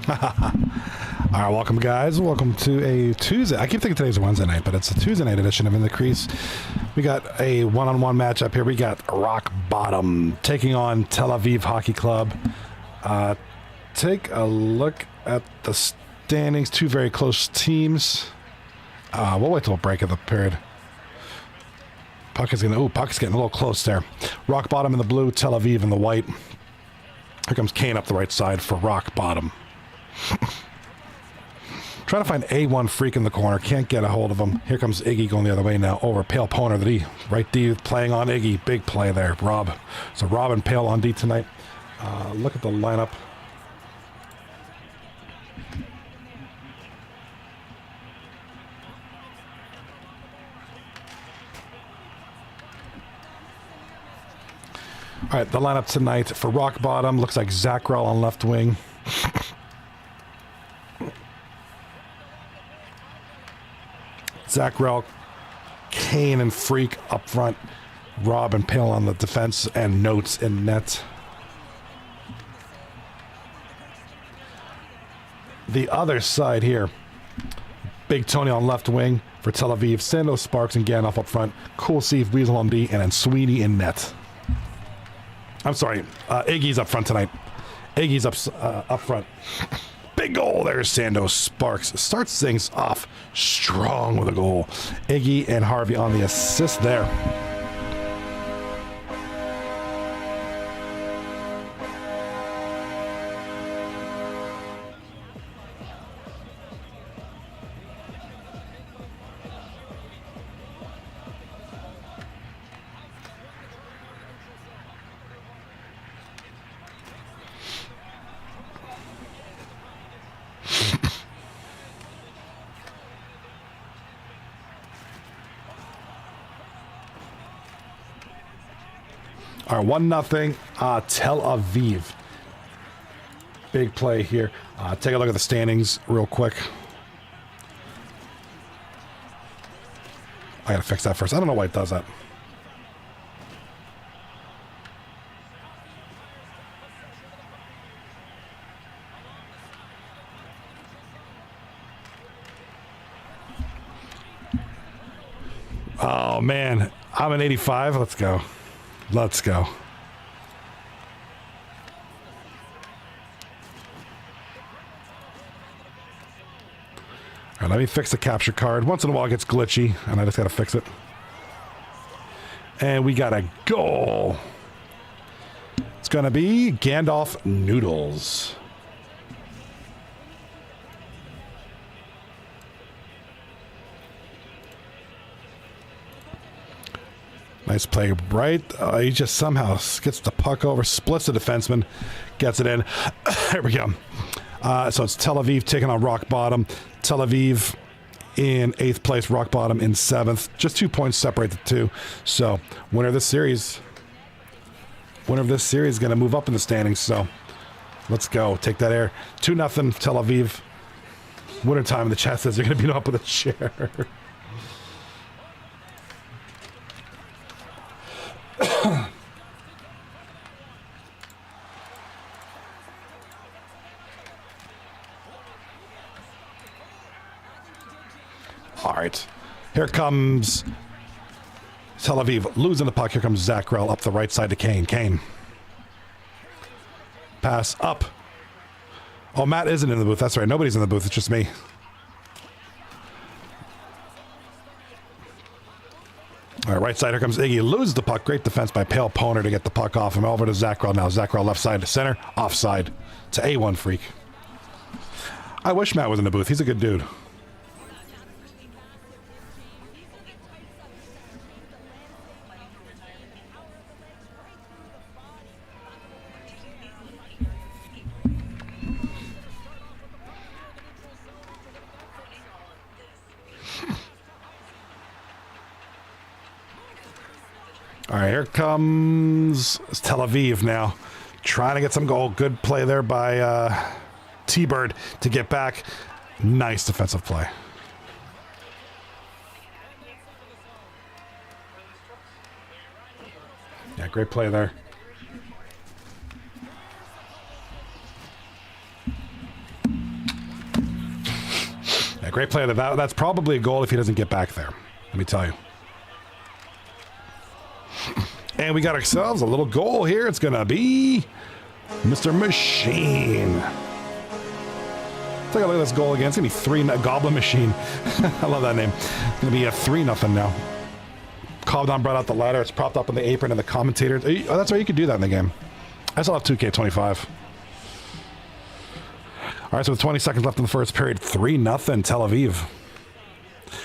All right, welcome, guys. Welcome to a Tuesday. I keep thinking today's a Wednesday night, but it's a Tuesday night edition of In the Crease. We got a one-on-one matchup here. We got Rock Bottom taking on Tel Aviv Hockey Club. Take a look at the standings. Two very close teams. We'll wait till a break of the period. Puck is getting a little close there. Rock Bottom in the blue, Tel Aviv in the white. Here comes Kane up the right side for Rock Bottom. Trying to find A1 Freak in the corner. Can't get a hold of him. Here comes Iggy going the other way now. Over Pale Poner, the D. Right D playing on Iggy. Big play there, Rob. So Rob and Pale on D tonight. Look at the lineup. All right, the lineup tonight for Rock Bottom looks like Zach Rell on left wing. Zach Rell, Kane and Freak up front. Rob and Pale on the defense, and Notes in net. The other side here, Big Tony on left wing for Tel Aviv. Sandos, Sparks, and Gandalf up front. Cool Steve, Weasel on D, and then Sweeney in net. I'm sorry, Iggy's up front tonight. Iggy's up front. Big goal there, Sandos. Sparks starts things off strong with a goal. Iggy and Harvey on the assist there. All right, 1-0, Tel Aviv. Big play here. Take a look at the standings real quick. I gotta fix that first. I don't know why it does that. Oh, man. I'm an 85. Let's go. Let's go. All right, let me fix the capture card. Once in a while it gets glitchy, and I just got to fix it. And we got a goal. It's going to be Gandalf Noodles. Nice play, right? He just somehow gets the puck over, splits the defenseman, gets it in. Here we go. So it's Tel Aviv taking on Rock Bottom. Tel Aviv in 8th place, Rock Bottom in 7th. Just 2 points separate the two. So winner of this series is going to move up in the standings. So let's go. Take that air. 2-0 Tel Aviv. Winter time in the chat says they're going to beat up with a chair. All right, here comes Tel Aviv losing the puck. Here comes Zach Rell up the right side to Kane. Kane. Pass up. Oh, Matt isn't in the booth. That's right. Nobody's in the booth. It's just me. All right, right side. Here comes Iggy. Loses the puck. Great defense by Pale Poner to get the puck off him. Over to Zach Rell now. Zach Rell left side to center. Offside to A1 Freak. I wish Matt was in the booth. He's a good dude. All right, here comes Tel Aviv now. Trying to get some goal. Good play there by T-Bird to get back. Nice defensive play. Yeah, great play there. great play. That's probably a goal if he doesn't get back there. Let me tell you. And we got ourselves a little goal here. It's going to be Mr. Machine. Take a look at this goal again. It's going to be 3 Goblin Machine. I love that name. It's going to be a 3-0 now. Cobdon brought out the ladder. It's propped up on the apron and the commentator. Oh, that's right. You could do that in the game. I still have 2K25. All right, so with 20 seconds left in the first period, 3-0 Tel Aviv.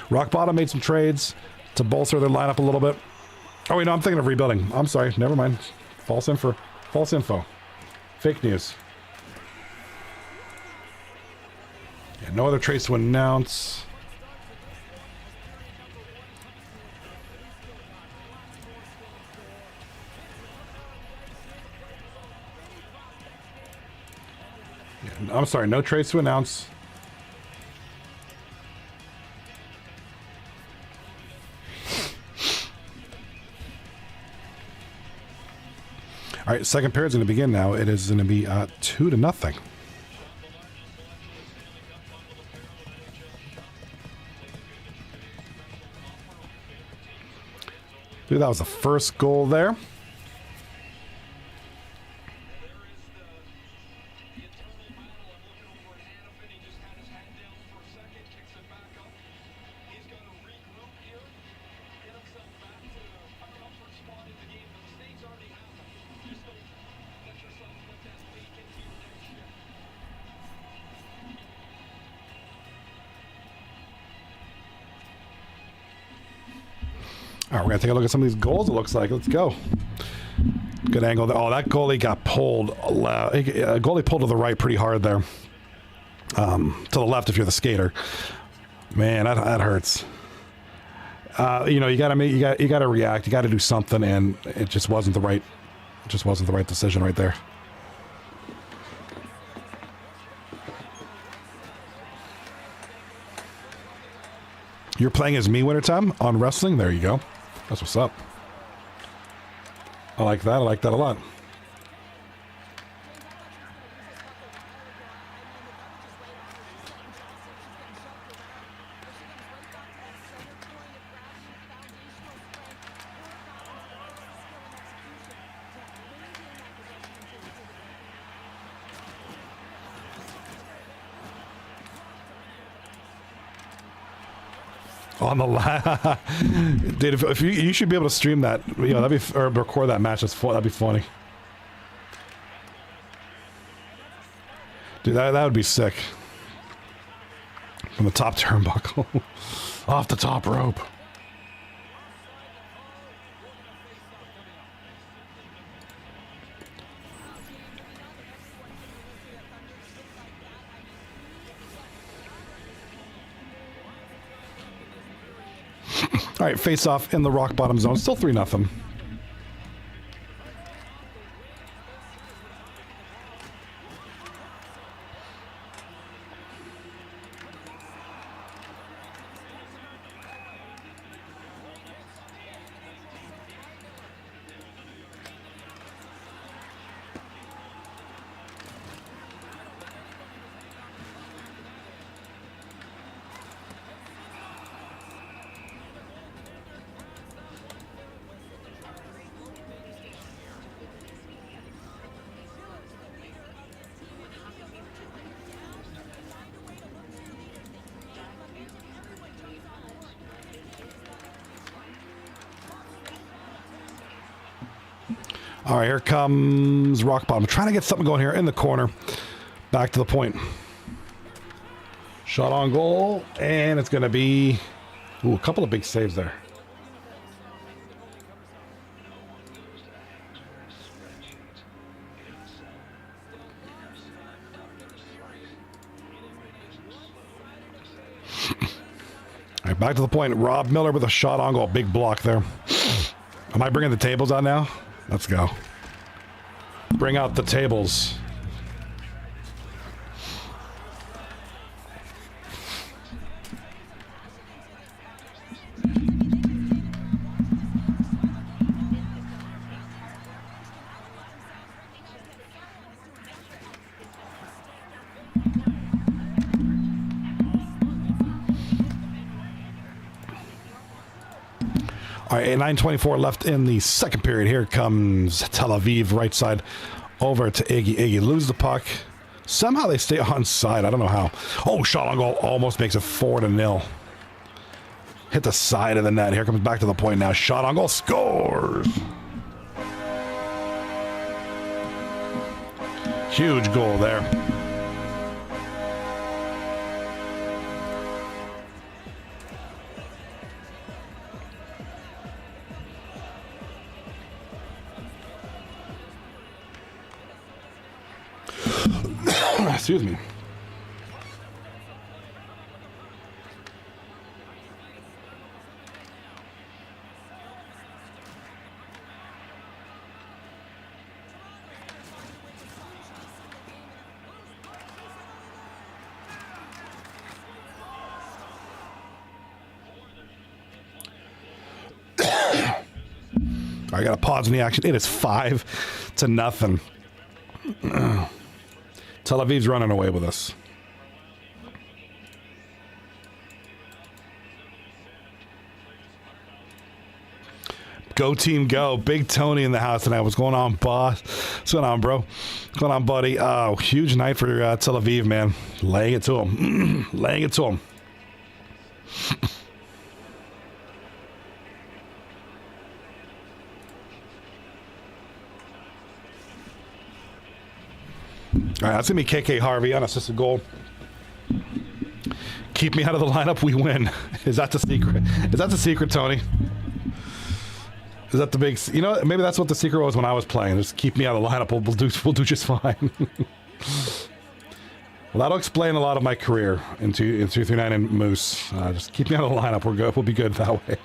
Rock Bottom made some trades to bolster their lineup a little bit. Oh, wait, no, I'm thinking of rebuilding. I'm sorry. Never mind. False info. Fake news. Yeah, no other trades to announce. Yeah, I'm sorry. No trades to announce. All right, second period's going to begin now. It is going to be 2-0. Dude, that was the first goal there. All right, we're going to take a look at some of these goals, it looks like. Let's go. Good angle there. Oh, that goalie got pulled. Goalie pulled to the right pretty hard there. To the left if you're the skater. Man, that hurts. You know, you got to react. You got to do something, and it just wasn't the right decision right there. You're playing as me, Wintertime, on wrestling. There you go. That's what's up. I like that. I like that a lot. On the dude, if you should be able to stream that, you know, that'd be, or record that match. That'd be funny, dude. That would be sick. From the top turnbuckle, off the top rope. All right, face off in the rock bottom zone. Still 3-0. All right, here comes Rock Bottom. Trying to get something going here in the corner. Back to the point. Shot on goal, and it's going to be a couple of big saves there. All right, back to the point. Rob Miller with a shot on goal. Big block there. Am I bringing the tables out now? Let's go. Bring out the tables. All right, 9:24 left in the second period. Here comes Tel Aviv, right side, over to Iggy. Iggy lose the puck. Somehow they stay on side. I don't know how. Oh, shot on goal almost makes it 4-0. Hit the side of the net. Here comes back to the point now. Shot on goal, scores. Huge goal there. Excuse me. I got to pause in the action. It is 5-0. Tel Aviv's running away with us. Go team, go. Big Tony in the house tonight. What's going on, boss? What's going on, bro? What's going on, buddy? Oh, huge night for Tel Aviv, man. Laying it to him. Laying it to him. All right, that's going to be KK Harvey, unassisted goal. Keep me out of the lineup, we win. Is that the secret? Is that the secret, Tony? Is that the big... You know, maybe that's what the secret was when I was playing. Just keep me out of the lineup, we'll do just fine. Well, that'll explain a lot of my career in 239 and Moose. Just keep me out of the lineup, we're good. We'll be good that way.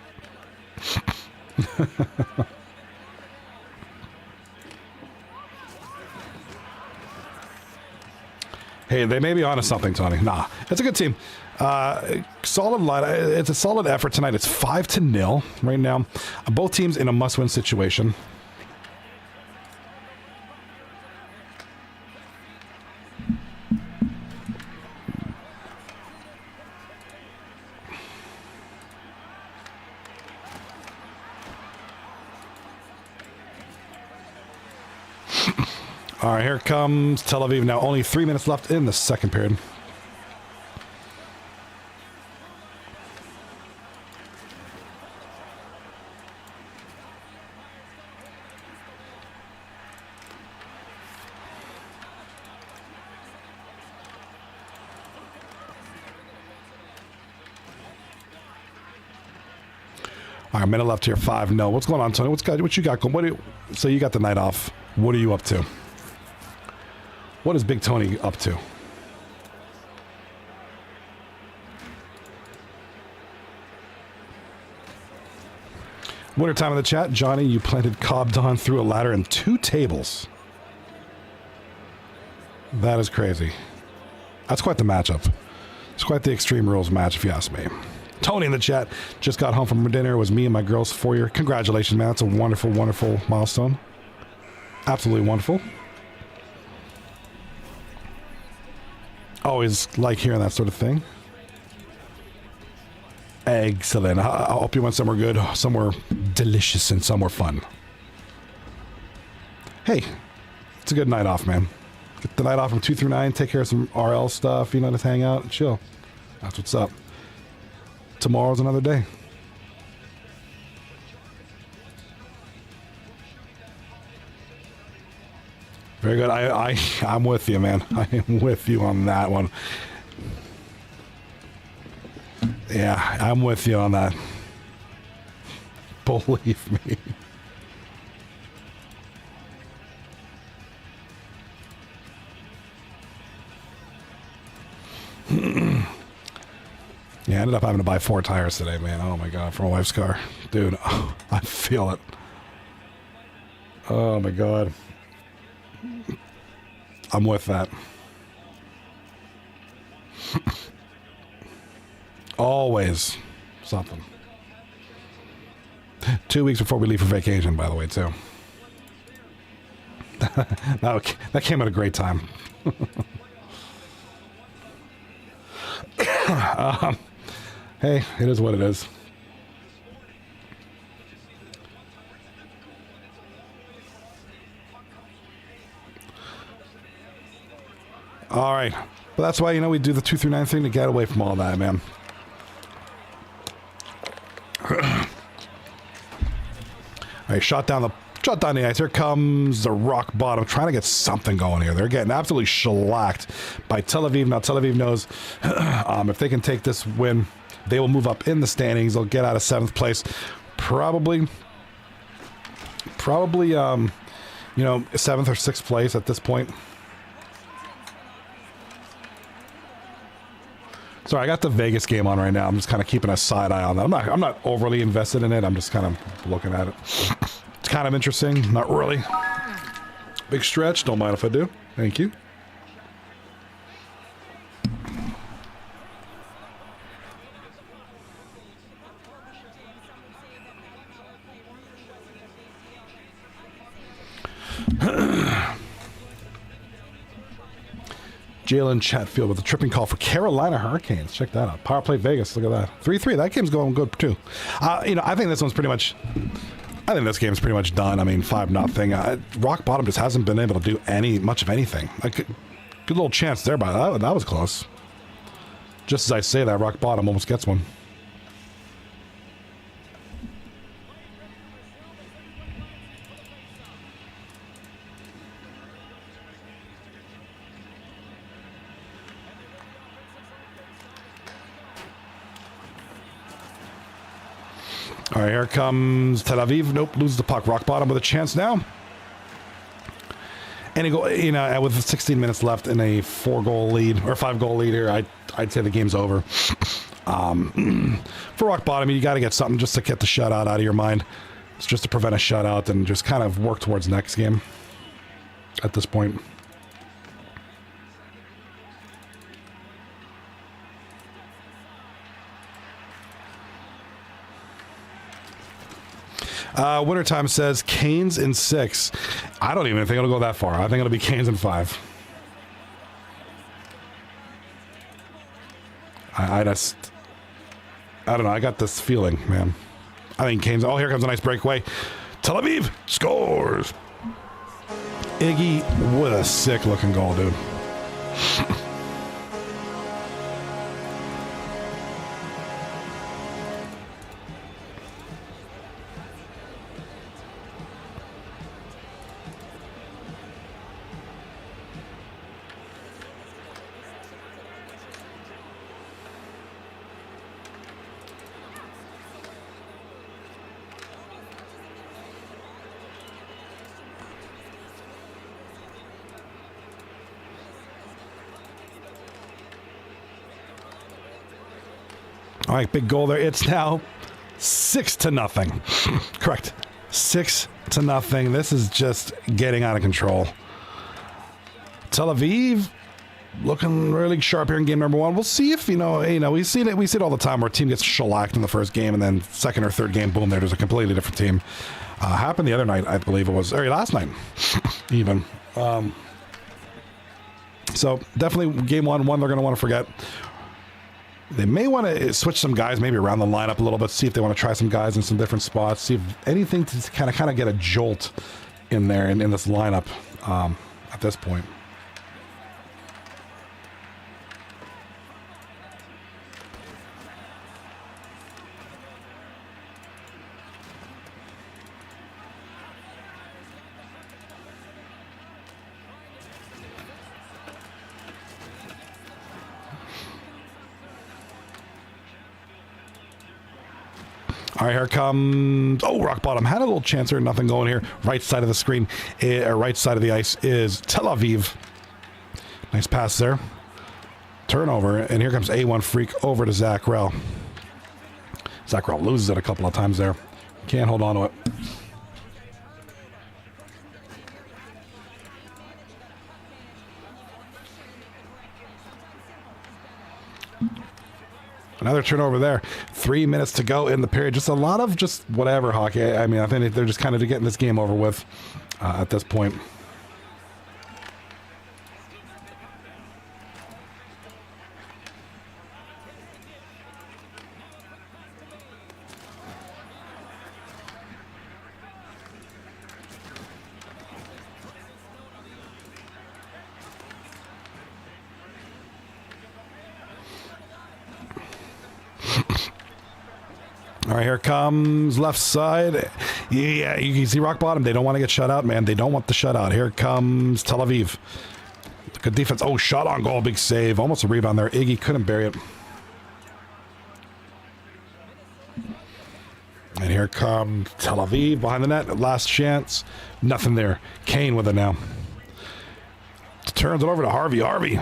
Hey, they may be onto something, Tony. Nah, it's a good team. Solid line. It's a solid effort tonight. It's 5-0 right now. Both teams in a must-win situation. All right, here comes Tel Aviv now. Only 3 minutes left in the second period. All right, minute left here. 5-0. What's going on, Tony? What you got going? So you got the night off. What are you up to? What is Big Tony up to? Winter time in the chat. Johnny, you planted Cobb Don through a ladder and 2 tables. That is crazy. That's quite the matchup. It's quite the Extreme Rules match, if you ask me. Tony in the chat. Just got home from dinner. It was me and my girl's 4-year. Congratulations, man. That's a wonderful, wonderful milestone. Absolutely wonderful. Always like hearing that sort of thing. Excellent. I hope you went somewhere good, somewhere delicious, and somewhere fun. Hey, it's a good night off, man. Get the night off from 2 through 9. Take care of some RL stuff. You know, just hang out and chill. That's what's up. Tomorrow's another day. Very good. I'm with you, man. I am with you on that one. Yeah, I'm with you on that. Believe me. Yeah, I ended up having to buy 4 tires today, man. Oh my God, for my wife's car. Dude, oh, I feel it. Oh my God. I'm with that. Always something. 2 weeks before we leave for vacation, by the way, too. That came at a great time. Hey, it is what it is. All right. But that's why, you know, we do the 2 through 9 thing to get away from all that, man. All right, shot down the ice. Here comes the rock bottom, trying to get something going here. They're getting absolutely shellacked by Tel Aviv. Now, Tel Aviv knows if they can take this win, they will move up in the standings. They'll get out of 7th place. Probably, you know, 7th or 6th place at this point. Sorry, I got the Vegas game on right now. I'm just kind of keeping a side eye on that. I'm not overly invested in it. I'm just kind of looking at it. It's kind of interesting. Not really. Big stretch. Don't mind if I do. Thank you. Jalen Chatfield with a tripping call for Carolina Hurricanes. Check that out. Power play Vegas. Look at that. 3-3. That game's going good too. You know, I think this one's pretty much. I think this game's pretty much done. I mean, 5-0. Rock bottom just hasn't been able to do much of anything. Like, good little chance there, but that was close. Just as I say that, rock bottom almost gets one. All right, here comes Tel Aviv. Nope, loses the puck. Rock bottom with a chance now. And you know, with 16 minutes left in a 4-goal lead or 5-goal lead here, I'd say the game's over. For rock bottom, you got to get something just to get the shutout out of your mind. It's just to prevent a shutout and just kind of work towards next game at this point. Wintertime says Canes in 6. I don't even think it'll go that far. I think it'll be Canes in 5. I don't know. I got this feeling, man. I think Canes. Oh, here comes a nice breakaway. Tel Aviv scores. Iggy with a sick looking goal, dude. All right, big goal there. It's now 6-0. Correct. 6-0. This is just getting out of control. Tel Aviv looking really sharp here in game number 1. We'll see if, you know, we see it all the time where a team gets shellacked in the first game and then second or third game, boom, there's a completely different team. Happened the other night, I believe it was, or last night, even. So definitely game one they're going to want to forget. They may want to switch some guys maybe around the lineup a little bit, see if they want to try some guys in some different spots, see if anything to kind of get a jolt in there in this lineup at this point. All right, here comes... Oh, rock bottom. Had a little chance here. Nothing going here. Right side of the screen, right side of the ice is Tel Aviv. Nice pass there. Turnover, and here comes A1 Freak over to Zach Rell. Zach Rell loses it a couple of times there. Can't hold on to it. Another turnover there. 3 minutes to go in the period. Just a lot of just whatever hockey. I mean, I think they're just kind of getting this game over with at this point. here comes left side. Yeah, you can see rock bottom. They don't want to get shut out, man. They don't want the shutout. Here comes Tel Aviv. Good defense. Oh, shot on goal. Big save. Almost a rebound there. Iggy couldn't bury it. And here comes Tel Aviv behind the net. Last chance. Nothing there. Kane with it now. Turns it over to Harvey. Harvey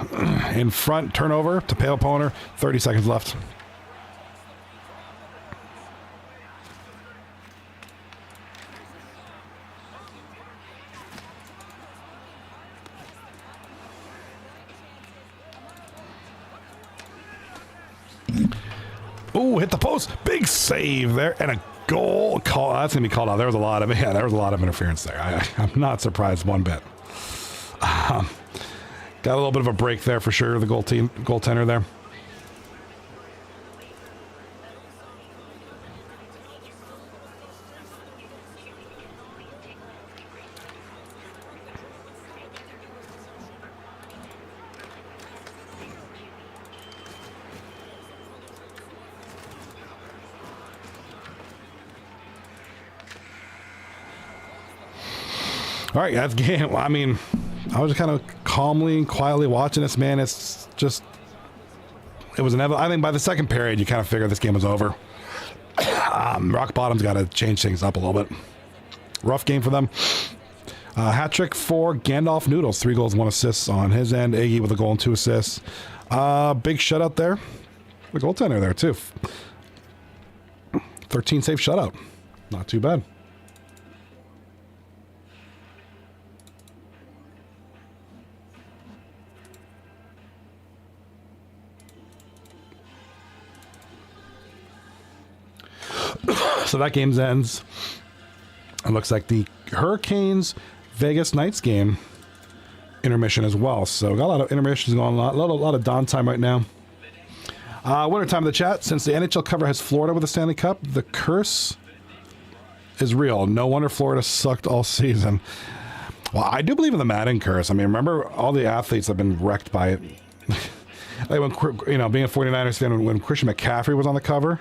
in front. Turnover to Pale Poner. 30 seconds left. Ooh, hit the post. Big save there. And a goal call. That's going to be called out. There was a lot of, yeah, there was a lot of interference there. I'm not surprised one bit. Got a little bit of a break there for sure. The goaltender there. All right, that's game. I mean, I was kind of calmly and quietly watching this, man. It's just, it was inevitable. I think by the second period, you kind of figure this game was over. Rock Bottom's got to change things up a little bit. Rough game for them. Hat trick for Gandalf Noodles. 3 goals, 1 assist on his end. Iggy with a goal and 2 assists. Big shutout there. The goaltender there, too. 13 save shutout. Not too bad. So that game ends. It looks like the Hurricanes Vegas Knights game intermission as well. So got a lot of intermissions going on, a lot of downtime right now. Winter time of the chat. Since the NHL cover has Florida with the Stanley Cup, the curse is real. No wonder Florida sucked all season. Well, I do believe in the Madden curse. I mean, remember all the athletes have been wrecked by it. Like when, you know, being a 49ers fan, when Christian McCaffrey was on the cover.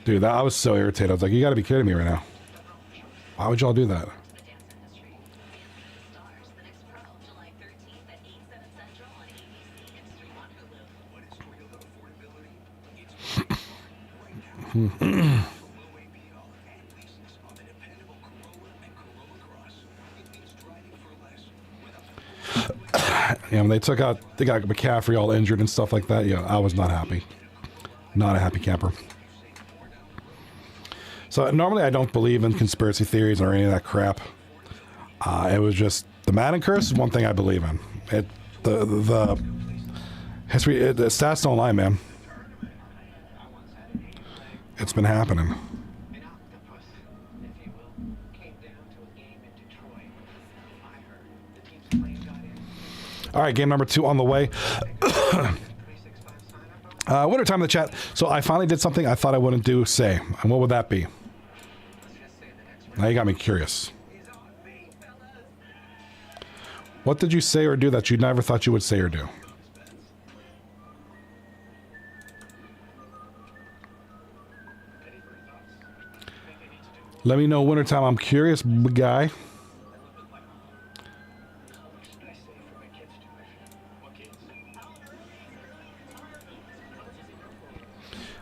Dude, I was so irritated. I was like, you got to be kidding me right now. Why would y'all do that? Yeah, when they got McCaffrey all injured and stuff like that, yeah, I was not happy. Not a happy camper. So normally I don't believe in conspiracy theories or any of that crap. It was just the Madden curse is one thing I believe in. The history, the stats don't lie, man. It's been happening. All right, game number 2 on the way. Winter time in the chat. So I finally did something I thought I wouldn't do. Say, and what would that be? Now you got me curious. What did you say or do that you never thought you would say or do? Let me know wintertime. I'm curious, big guy.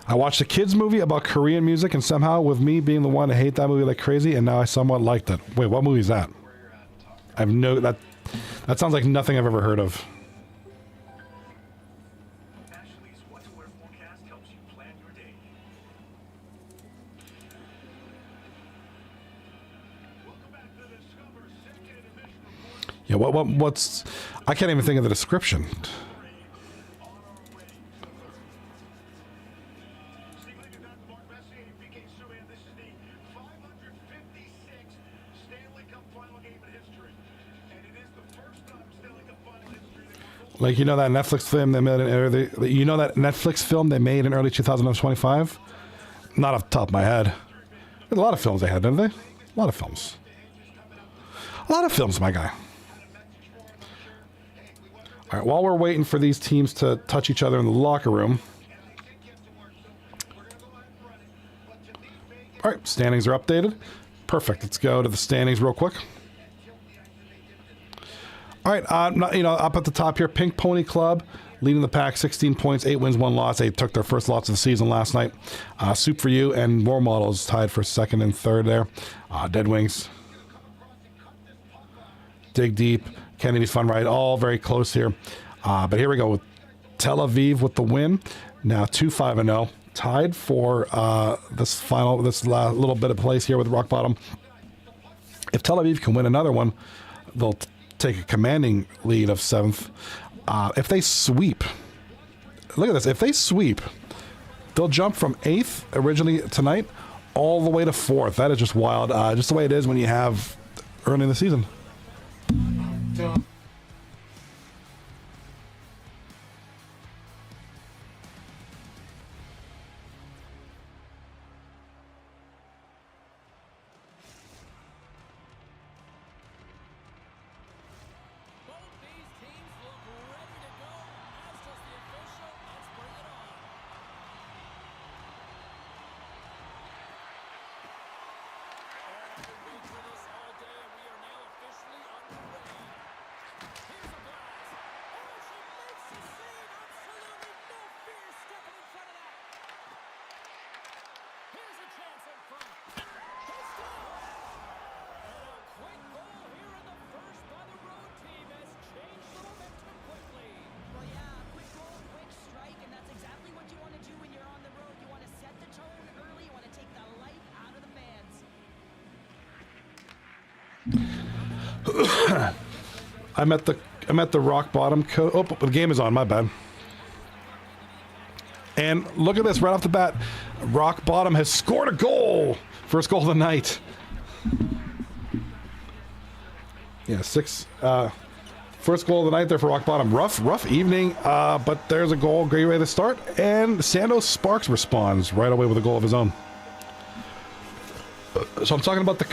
I watched a kids movie about Korean music, and somehow, with me being the one to hate that movie like crazy, and now I somewhat liked it. Wait, what movie is that? I have no... That sounds like nothing I've ever heard of. Yeah, what's... I can't even think of the description. Like, you know that Netflix film they made in early, you know that Netflix film they made in early 2025? Not off the top of my head. There's a lot of films they had, didn't they? A lot of films. A lot of films, my guy. All right, while we're waiting for these teams to touch each other in the locker room, All right, standings are updated. Perfect. Let's go to the standings real quick. All right, up at the top here, Pink Pony Club leading the pack, 16 points, 8 wins, 1 loss. They took their first loss of the season last night. Soup for You and War Models tied for second and third there. Dead Wings, Dig Deep, Kennedy's Fun Ride, all very close here. But here we go with Tel Aviv with the win. Now 2-5-0, tied for this little bit of place here with Rock Bottom. If Tel Aviv can win another one, they'll take a commanding lead of 7th. If they sweep, look at this. If they sweep, they'll jump from 8th originally tonight all the way to 4th. That is just wild. Just the way it is when you have early in the season. I'm at the rock bottom. Oh, the game is on. My bad. And look at this right off the bat. Rock Bottom has scored a goal. First goal of the night. Yeah, 6. First goal of the night there for Rock Bottom. Rough evening, but there's a goal. Great way to start. And Sandos Sparks responds right away with a goal of his own. So I'm talking about the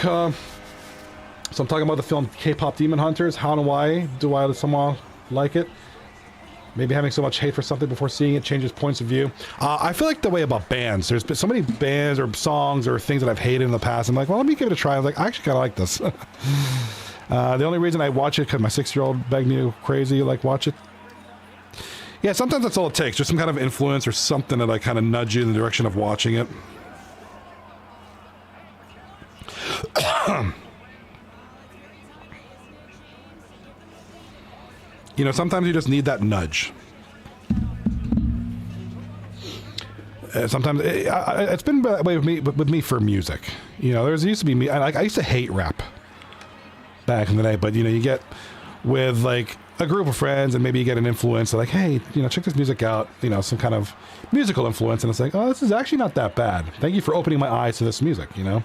film K-Pop Demon Hunters. How and why do I somehow like it? Maybe having so much hate for something before seeing it changes points of view. I feel like the way about bands. There's been so many bands or songs or things that I've hated in the past. I'm like, well, let me give it a try. I'm like, I actually kind of like this. The only reason I watch it because my 6-year-old begged me crazy, like, watch it. Yeah, sometimes that's all it takes. Just some kind of influence or something that I kind of nudge you in the direction of watching it. You know, sometimes you just need that nudge. Sometimes it's been that way with me for music. You know, there used to be me. I used to hate rap back in the day, but you know, you get with like a group of friends, and maybe you get an influence like, hey, you know, check this music out. You know, some kind of musical influence, and it's like, oh, this is actually not that bad. Thank you for opening my eyes to this music. You know,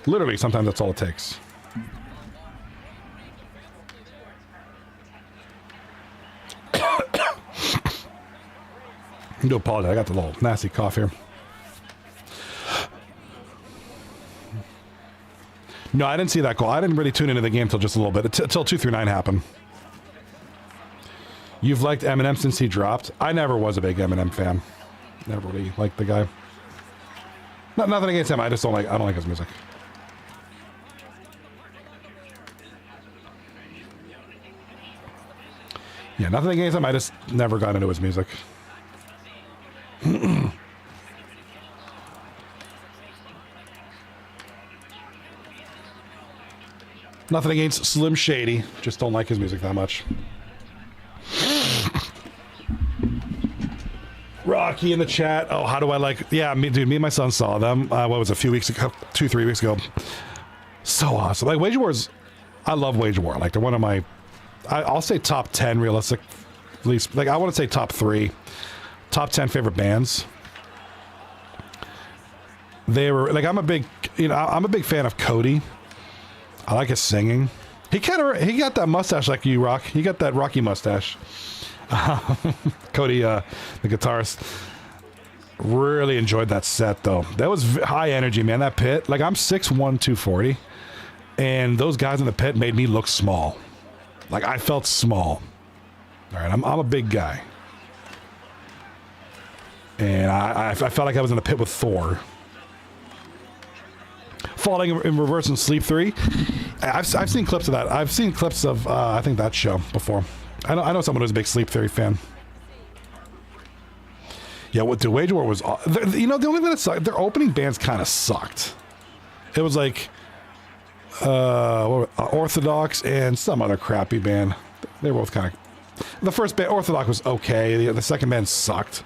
literally, sometimes that's all it takes. I do apologize. I got the little nasty cough here. No, I didn't see that goal. I didn't really tune into the game until just a little bit. Until 2-9 happened. You've liked Eminem since he dropped? I never was a big Eminem fan. Never really liked the guy. Nothing against him. I just don't like his music. Yeah, nothing against him. I just never got into his music. Nothing against Slim Shady. Just don't like his music that much. Rocky in the chat. Oh, how do I like... Yeah, me and my son saw them. What was it, a few weeks ago? 2-3 weeks ago. So awesome. Like, Wage Wars... I love Wage War. Like, they're one of my... I'll say top 10 realistic. At least, like, I want to say top 3. Top 10 favorite bands. They were... Like, I'm a big fan of Cody. I like his singing. He got that mustache like you, Rock. He got that Rocky mustache. Cody, the guitarist, really enjoyed that set though. That was high energy, man. That pit, like I'm 6'1", 240, and those guys in the pit made me look small. Like I felt small. All right, I'm a big guy. And I felt like I was in a pit with Thor. Falling in Reverse and Sleep 3. I've seen clips of that. I've seen clips of, I think, that show before. I know someone who's a big Sleep Theory fan. Yeah, what the Wage War was... You know, the only thing that sucked, their opening bands kind of sucked. It was like... Orthodox and some other crappy band. They were both kind of... The first band, Orthodox, was okay. The second band sucked.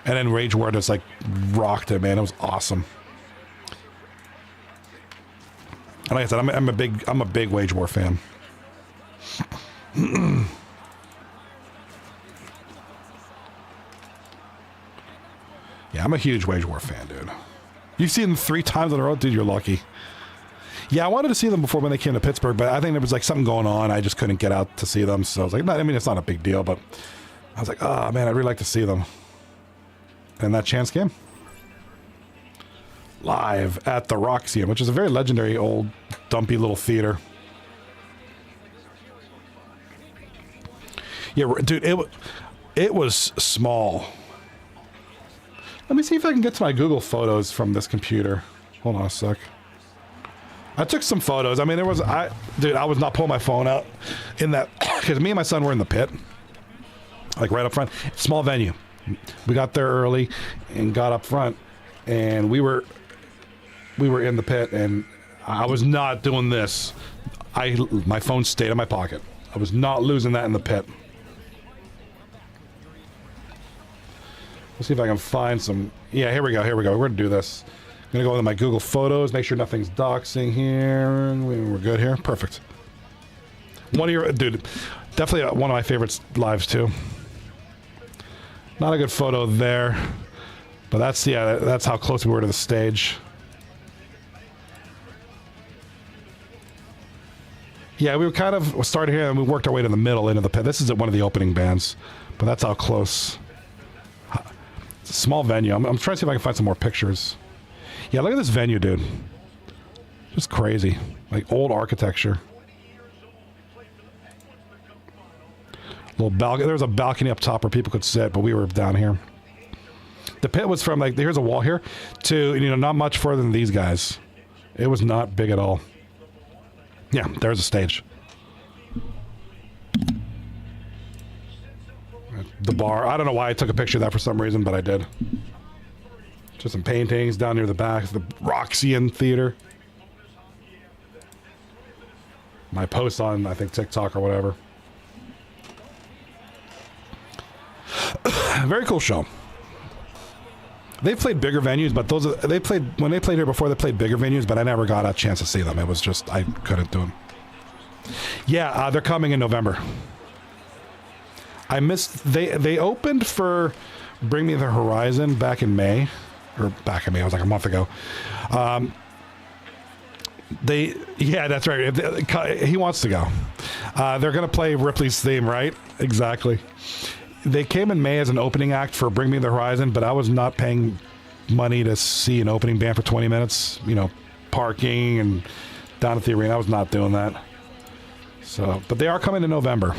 And then Rage War just, like, rocked it, man. It was awesome. And like I said, I'm a big Wage War fan. Yeah, I'm a huge Wage War fan, dude. You've seen them 3 times in a row? Dude, you're lucky. Yeah, I wanted to see them before when they came to Pittsburgh, but I think there was like something going on. I just couldn't get out to see them. So I was like, I mean, it's not a big deal, but I was like, oh man, I'd really like to see them. And that chance came. Live at the Roxy, which is a very legendary old dumpy little theater. Yeah, dude, it was small. Let me see if I can get to my Google Photos from this computer. Hold on a sec. I took some photos. I mean, dude, I was not pulling my phone out in that, because me and my son were in the pit, like right up front. Small venue. We got there early and got up front, and we were in the pit, and I was not doing this. My phone stayed in my pocket. I was not losing that in the pit. Let's see if I can find some. Yeah, here we go. We're gonna do this. I'm gonna go into my Google Photos, make sure nothing's doxing here. We're good here. Perfect. Dude, definitely one of my favorites lives too. Not a good photo there, but that's how close we were to the stage. Yeah, we were kind of started here and we worked our way to the middle into the pit. This is one of the opening bands, but that's how close. It's a small venue. I'm trying to see if I can find some more pictures. Yeah, look at this venue, dude. Just crazy. Like old architecture. Little balcony. There was a balcony up top where people could sit, but we were down here. The pit was from, like, here's a wall here, to, you know, not much further than these guys. It was not big at all. Yeah, there's a stage. The bar. I don't know why I took a picture of that for some reason, but I did. Just some paintings down near the back of the Roxy Theater. My post on, I think, TikTok or whatever. Very cool show. They've played bigger venues, but when they played here before, they played bigger venues, but I never got a chance to see them. It was just, I couldn't do them. Yeah, they're coming in November. I missed, they opened for Bring Me the Horizon back in May. Or back in May, it was like a month ago. Yeah, that's right. He wants to go. They're going to play Ripley's theme, right? Exactly. They came in May as an opening act for Bring Me the Horizon, but I was not paying money to see an opening band for 20 minutes. You know, parking and down at the arena. I was not doing that. So, but they are coming in November.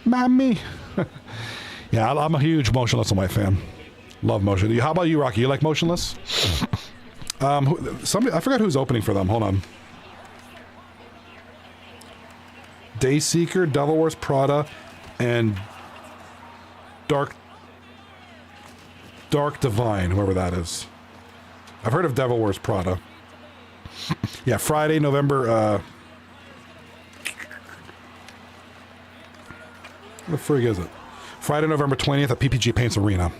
Mommy. Yeah, I'm a huge Motionless in White fan. Love Motion. How about you, Rocky? You like Motionless? Somebody, I forgot who's opening for them. Hold on. Dayseeker, Devil Wears Prada, and Dark Divine, whoever that is. I've heard of Devil Wears Prada. Yeah, Friday, November. What the frig is it? Friday, November 20th at PPG Paints Arena.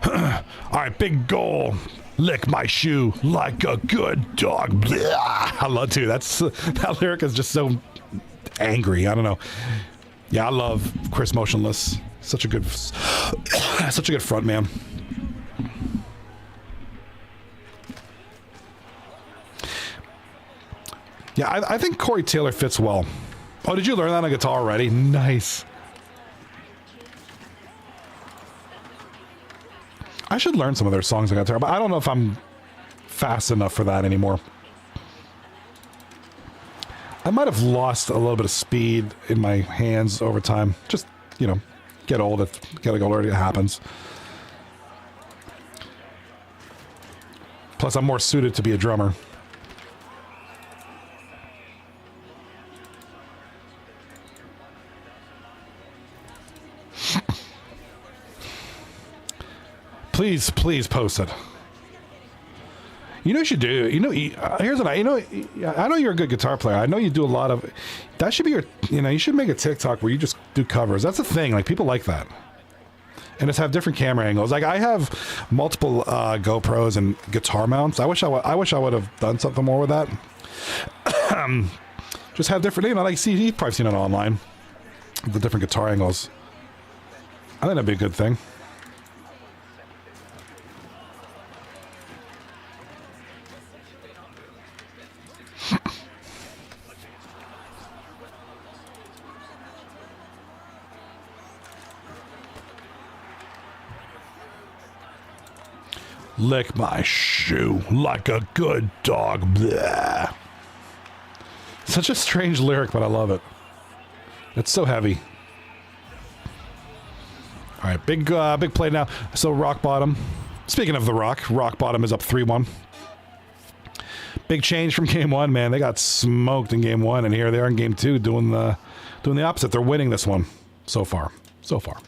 All right, big goal. Lick my shoe like a good dog. Blah. I love to. That lyric is just so angry. I don't know. Yeah, I love Chris Motionless. Such a good front man. Yeah, I think Corey Taylor fits well. Oh, did you learn that on guitar already? Nice. I should learn some of their songs on guitar, but I don't know if I'm fast enough for that anymore. I might have lost a little bit of speed in my hands over time. Just, you know, get old. Get older, it happens. Plus, I'm more suited to be a drummer. Please, please post it. You know what you should do? You know, here's what I know you're a good guitar player. I know you do a lot of... That should be your... You know, you should make a TikTok where you just do covers. That's the thing. Like, people like that. And just have different camera angles. Like, I have multiple GoPros and guitar mounts. I wish I would have done something more with that. Just have different... You know, like, you've probably seen it online. The different guitar angles. I think that'd be a good thing. Lick my shoe like a good dog. Bleh. Such a strange lyric, but I love it. It's so heavy. All right, big play now. So Rock Bottom. Speaking of the Rock Bottom is up 3-1. Big change from game one, man. They got smoked in game one, and here they are in game two doing the opposite. They're winning this one so far. So far.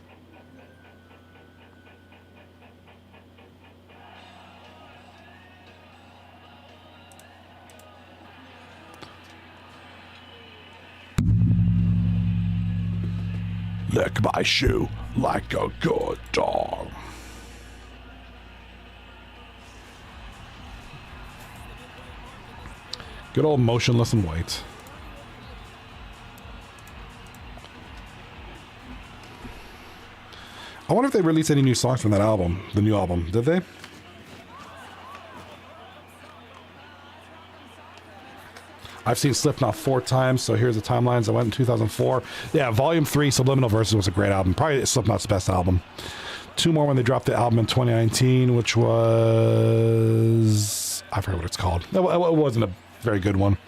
Lick my shoe like a good dog. Good old Motionless in White. I wonder if they released any new songs from that album, the new album. Did they? I've seen Slipknot 4 times, so here's the timelines. I went in 2004. Yeah, Volume 3, Subliminal Verses was a great album. Probably Slipknot's best album. 2 more when they dropped the album in 2019, which was... I forget what it's called. It wasn't a very good one.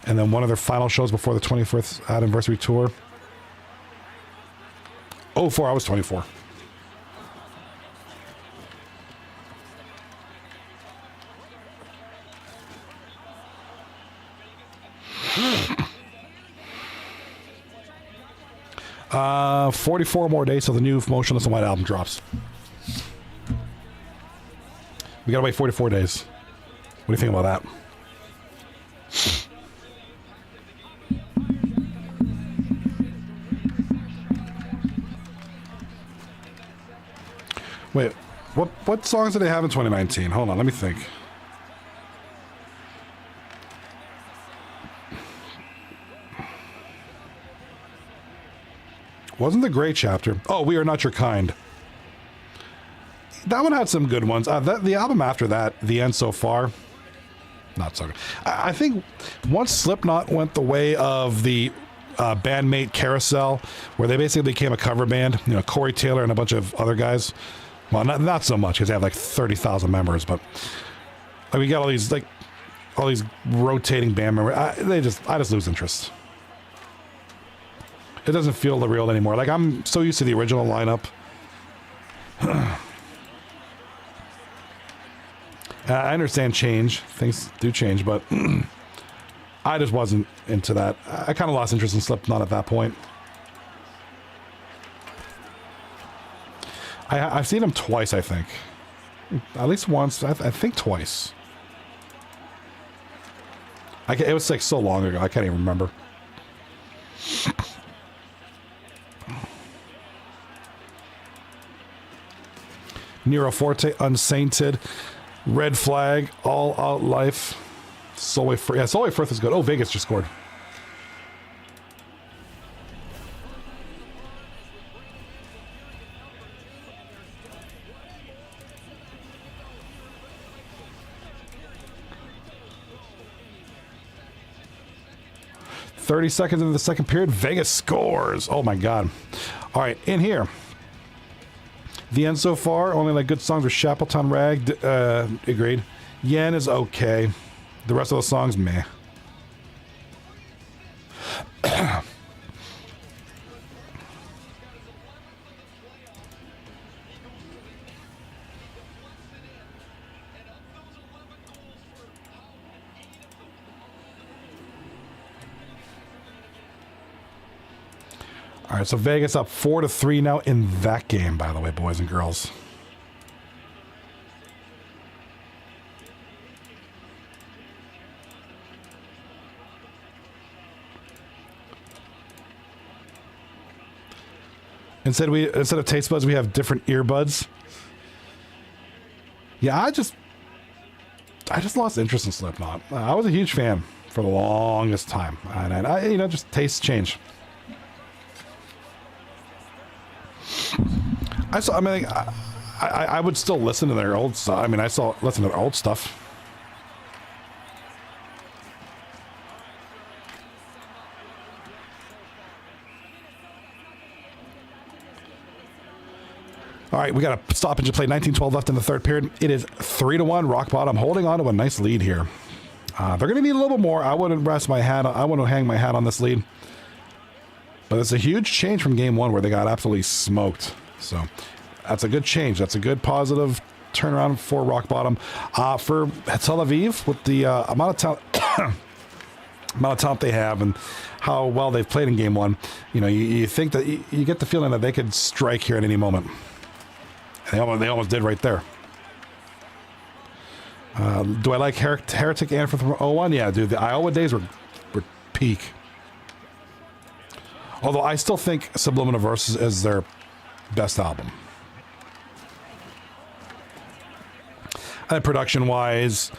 And then one of their final shows before the 25th anniversary tour. 04, I was 24. Uh, 44 more days till the new Motionless in White album drops. We gotta wait 44 days. What do you think about that? Wait, what songs did they have in 2019? Hold on, let me think. Wasn't the Great Chapter? Oh, We Are Not Your Kind. That one had some good ones. The album after that, The End So Far, not so good. I think once Slipknot went the way of the bandmate Carousel, where they basically became a cover band, you know, Corey Taylor and a bunch of other guys. Well, not so much, because they have like 30,000 members, but like, we got all these rotating band members. I just lose interest. It doesn't feel the real anymore. Like, I'm so used to the original lineup. I understand change. Things do change, but I just wasn't into that. I kind of lost interest in Slipknot at that point. I've seen them twice, I think. At least once. I think twice. It was like so long ago. I can't even remember. Nero Forte, Unsainted, Red Flag, All Out Life, Solway Firth. Yeah, Solway Firth is good. Oh, Vegas just scored. .30 seconds into the second period, Vegas scores. Oh my God. All right, in here. The End So Far, only like good songs with Shackleton Rag, agreed. Yen is okay. The rest of the songs, meh. All right, so Vegas up 4-3 now in that game, by the way, boys and girls. Instead of taste buds, we have different earbuds. Yeah, I just lost interest in Slipknot. I was a huge fan for the longest time, and I just tastes change. I would still listen to their old stuff. I mean, I still listen to their old stuff. All right, we got a stoppage to play. 19-12 left in the third period. It is 3-1. Rock bottom holding on to a nice lead here. They're going to need a little bit more. I wouldn't rest my hat. I wouldn't hang my hat on this lead. But it's a huge change from game one where they got absolutely smoked. So that's a good change. That's a good positive turnaround for rock bottom. For Tel Aviv, with the amount of talent they have and how well they've played in game one, you think that you get the feeling that they could strike here at any moment. They almost did right there. Do I like Heretic Anthem from 01? Yeah, dude. The Iowa days were peak. Although I still think Subliminal Verses is their best album. And production-wise,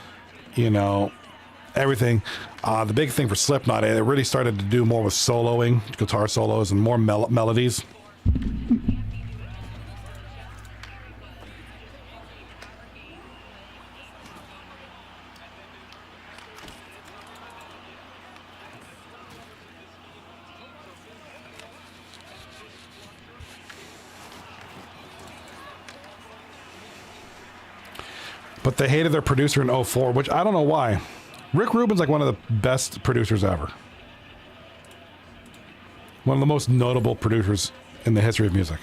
everything. The big thing for Slipknot, it really started to do more with soloing, guitar solos, and more melodies. But they hated their producer in 04, which I don't know why. Rick Rubin's like one of the best producers ever. One of the most notable producers in the history of music.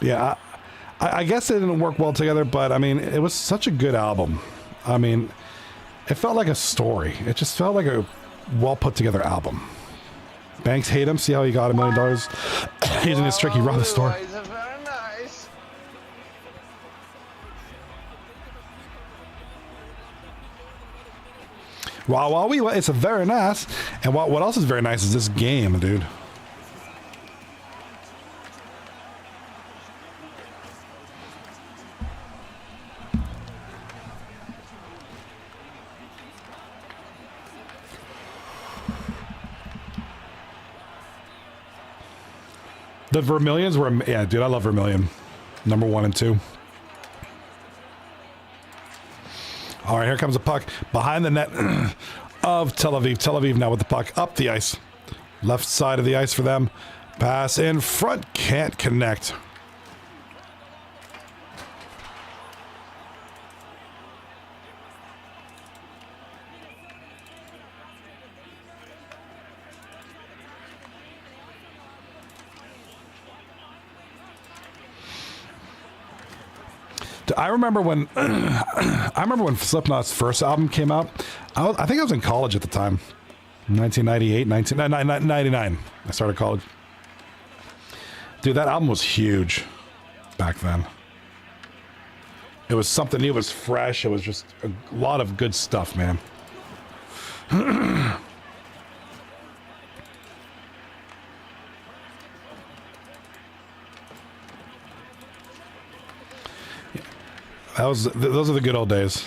Yeah, I guess they didn't work well together, but I mean, it was such a good album. I mean, it felt like a story. It just felt like a well put together album. Banks hate him. See how he got $1 million? He's in his trick. He robbed the store. Very nice. Wow, it's a very nice. And what else is very nice is this game, dude. The Vermilions were, yeah, dude, I love Vermilion. Number 1 and 2. All right, here comes a puck behind the net of Tel Aviv. Tel Aviv now with the puck up the ice. Left side of the ice for them. Pass in front, can't connect. I remember when Slipknot's first album came out. I think I was in college at the time. 1998, 1999. I started college. Dude, that album was huge back then. It was something new. It was fresh. It was just a lot of good stuff, man. Those are the good old days.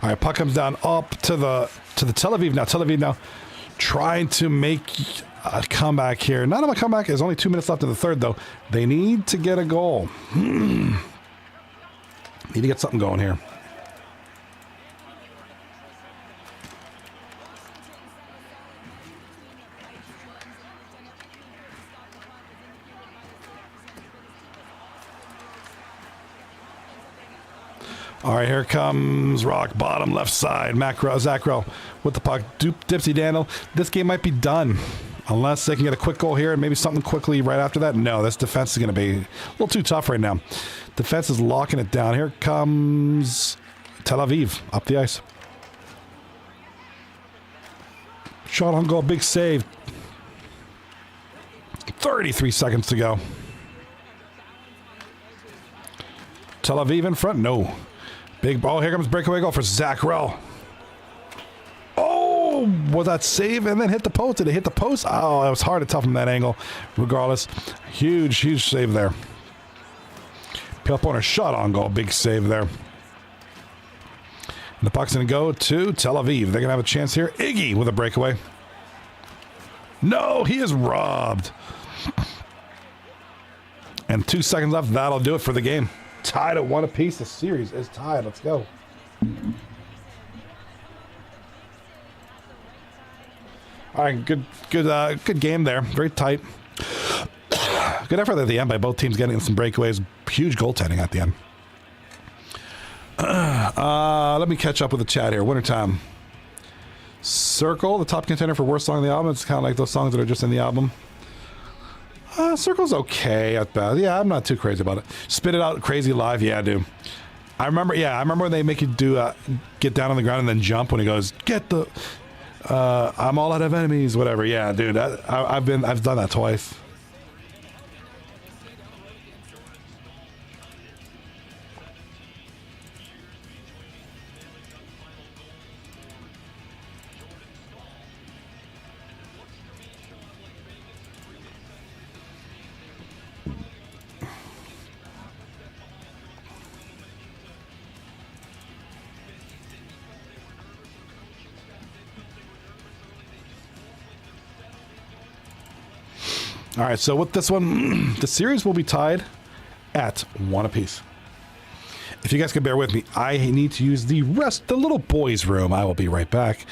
All right, puck comes down up to the Tel Aviv now. Tel Aviv now trying to make a comeback here. Not of a comeback. There's only 2 minutes left in the third, though. They need to get a goal. Need to get something going here. All right, here comes rock bottom left side. Zach Rowe with the puck. Dipsy Daniel. This game might be done unless they can get a quick goal here and maybe something quickly right after that. No, this defense is going to be a little too tough right now. Defense is locking it down. Here comes Tel Aviv up the ice. Shot on goal. Big save. 33 seconds to go. Tel Aviv in front. No. Big ball. Here comes breakaway goal for Zach Rowe. Oh, was that save and then hit the post? Did it hit the post? Oh, it was hard to tell from that angle. Regardless, huge save there. Pale Pointer shot on goal. Big save there. And the puck's going to go to Tel Aviv. They're going to have a chance here. Iggy with a breakaway. No, he is robbed. And 2 seconds left. That'll do it for the game. Tied at 1 apiece. The series is tied. Let's go. All right, good game there. Very tight. Good effort at the end by both teams getting some breakaways. Huge goaltending at the end. Let me catch up with the chat here. Wintertime. Circle, the top contender for worst song in the album. It's kind of like those songs that are just in the album. Circle's okay at best. Yeah, I'm not too crazy about it. Spit It Out, Crazy Live. Yeah, dude. I remember when they make you do get down on the ground and then jump when he goes, get the I'm all out of enemies, whatever. Yeah, dude. I've done that twice. All right, so with this one, the series will be tied at 1 apiece. If you guys can bear with me, I need to use the little boys' room. I will be right back.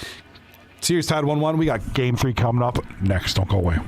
Series tied 1-1. We got game 3 coming up next. Don't go away.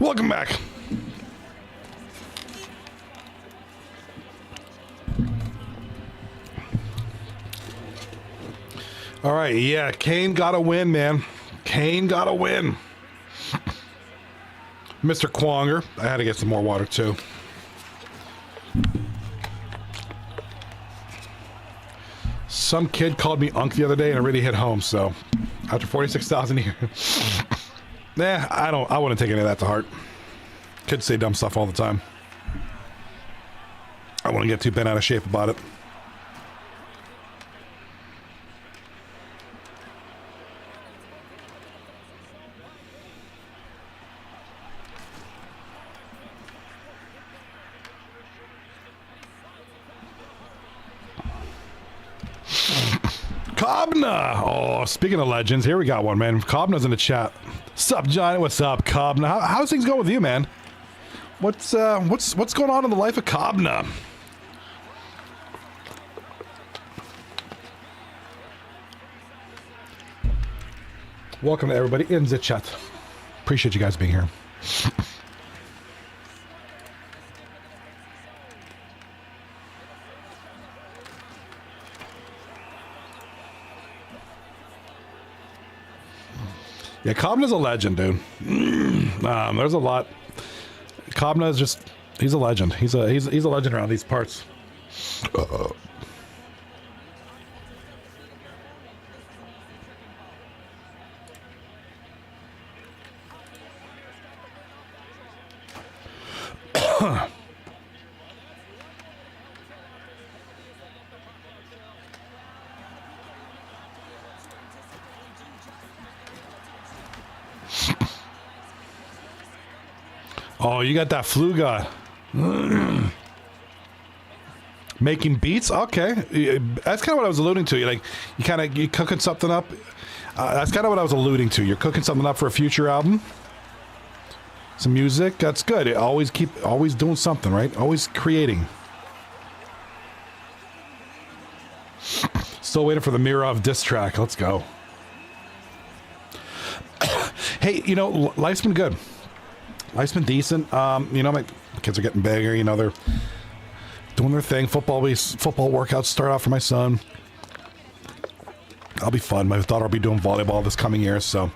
Welcome back. All right, yeah, Kane got to win, man. Kane got to win. Mr. Quonger. I had to get some more water, too. Some kid called me Unk the other day and it really hit home, so after 46,000 a year. Nah, I wouldn't take any of that to heart. Kids say dumb stuff all the time. I wouldn't get too bent out of shape about it. Kobna! Oh, speaking of legends, here we got one, man. Kobna's in the chat. Sup, Johnny? What's up, Kobna? How's things going with you, man? What's going on in the life of Kobna? Welcome to everybody in the chat. Appreciate you guys being here. Yeah, Kobna's a legend, dude. There's a lot. Kobna is just, he's a legend. He's a legend around these parts. Oh, you got that flu guy. Making beats? Okay. That's kind of what I was alluding to. You cooking something up. That's kind of what I was alluding to. You're cooking something up for a future album. Some music. That's good. Always doing something, right? Always creating. Still waiting for the Mirov diss track. Let's go. Hey, life's been good. Life's been decent. My kids are getting bigger. They're doing their thing. Football workouts start out for my son. That'll be fun. My daughter will be doing volleyball this coming year. So,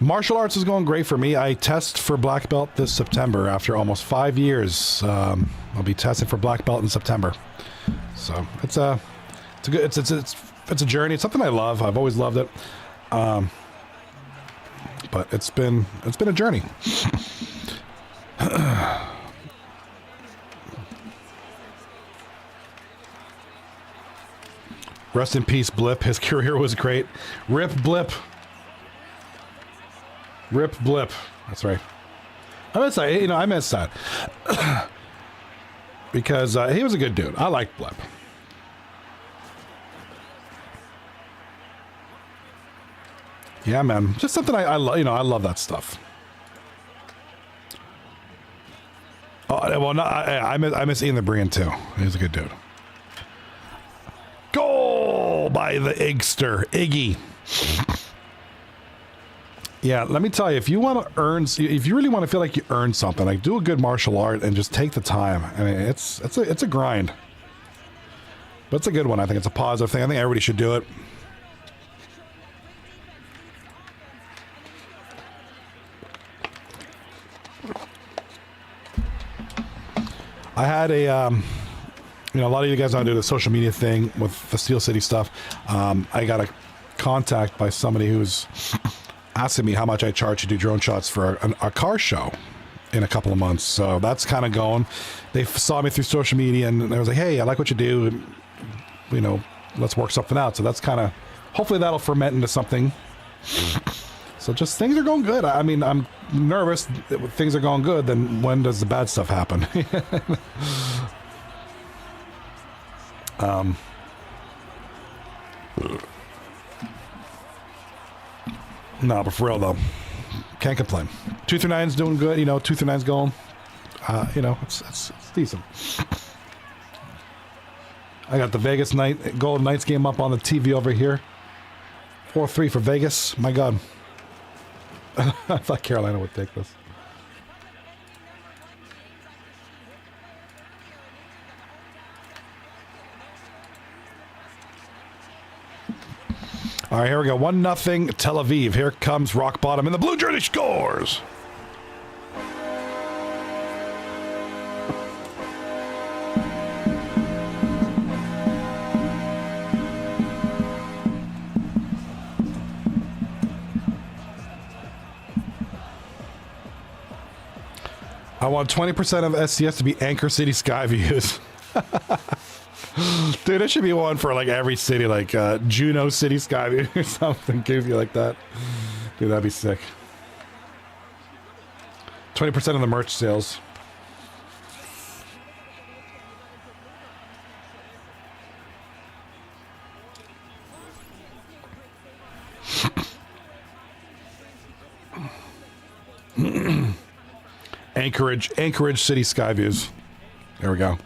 martial arts is going great for me. I test for black belt this September after almost 5 years. I'll be testing for black belt in September. So it's a journey. It's something I love. I've always loved it. But it's been a journey. Rest in peace, Blip. His career was great. Rip Blip. Rip Blip. That's right. I miss that. Because he was a good dude. I liked Blip. Yeah, man. Just something I love that stuff. Oh, well, I miss Ian the Brian too. He's a good dude. Goal by the Igster. Iggy. Yeah, let me tell you, if you really want to feel like you earned something, like do a good martial art and just take the time. I mean, it's a grind. But it's a good one. I think it's a positive thing. I think everybody should do it. I had a lot of you guys know I do the social media thing with the Steel City stuff. I got a contact by somebody who's asking me how much I charge to do drone shots for a car show in a couple of months. So that's kind of going. They saw me through social media and they was like, hey, I like what you do. Let's work something out. So that's kind of, hopefully that'll ferment into something. So just things are going good. I mean, I'm nervous that when things are going good, then when does the bad stuff happen? No, but for real though, can't complain. 239's doing good. 239's going. It's decent. I got the Vegas Golden Knights game up on the TV over here. 4-3 for Vegas. My God. I thought Carolina would take this. All right, here we go. 1-0 Tel Aviv. Here comes Rock Bottom, and the blue jersey scores. I want 20% of SCS to be Anchor City Sky Views. Dude, it should be one for like every city, like Juneau City Sky View or something goofy like that. Dude, that'd be sick. 20% of the merch sales. Anchorage City Sky Views. There we go.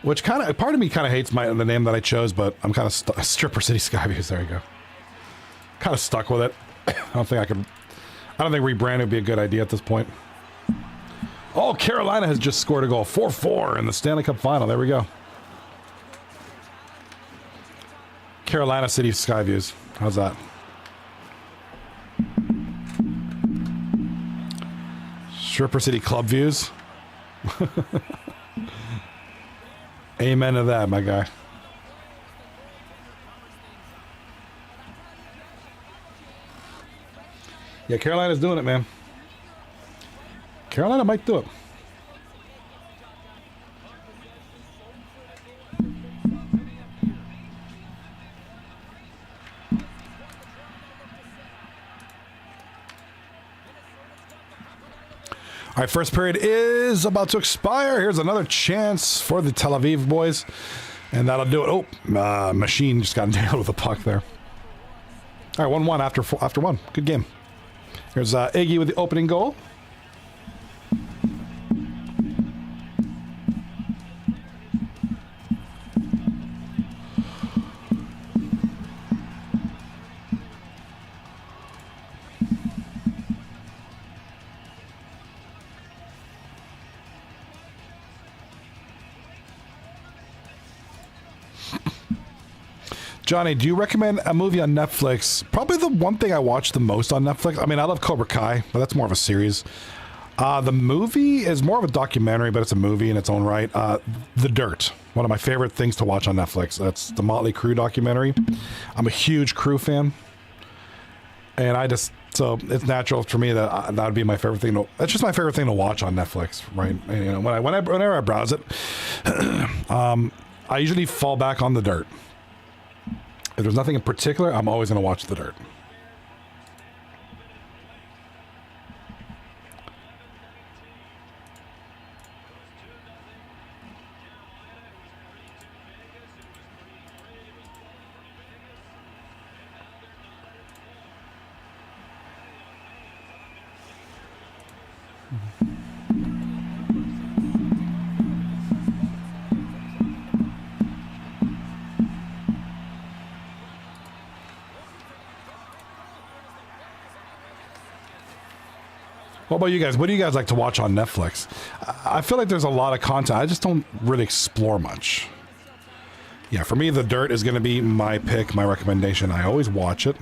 Which kind of, part of me kind of hates the name that I chose, but I'm kind of Stripper City Sky Views. There you go. Kind of stuck with it. I don't think rebranding would be a good idea at this point. Oh, Carolina has just scored a goal. 4-4 in the Stanley Cup final. There we go. Carolina City Sky Views. How's that? Stripper City Club Views. Amen to that, my guy. Yeah, Carolina's doing it, man. Carolina might do it. All right, first period is about to expire. Here's another chance for the Tel Aviv boys. And that'll do it. Oh, Machine just got nailed with a puck there. All right, 1-1 after one. Good game. Here's Iggy with the opening goal. Johnny, do you recommend a movie on Netflix? Probably the one thing I watch the most on Netflix. I mean, I love Cobra Kai, but that's more of a series. The movie is more of a documentary, but it's a movie in its own right. The Dirt, one of my favorite things to watch on Netflix. That's the Motley Crue documentary. I'm a huge Crue fan. And so it's natural for me that that would be my favorite thing. That's just my favorite thing to watch on Netflix, right? And, you know, whenever I browse it, I usually fall back on The Dirt. If there's nothing in particular, I'm always going to watch The Dirt. What about you guys? What do you guys like to watch on Netflix? I feel like there's a lot of content. I just don't really explore much. Yeah, for me, The Dirt is going to be my pick, my recommendation. I always watch it.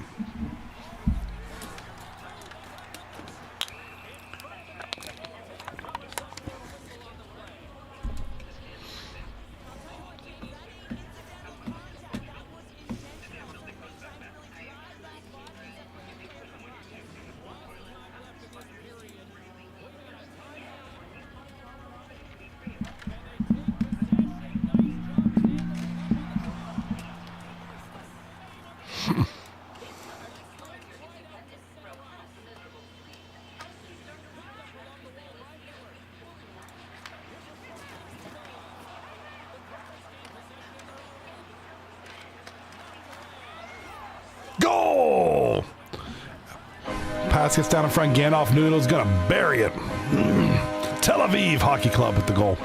Goal! Pass gets down in front. Gandalf Noodle's gonna bury it. Tel Aviv Hockey Club with the goal.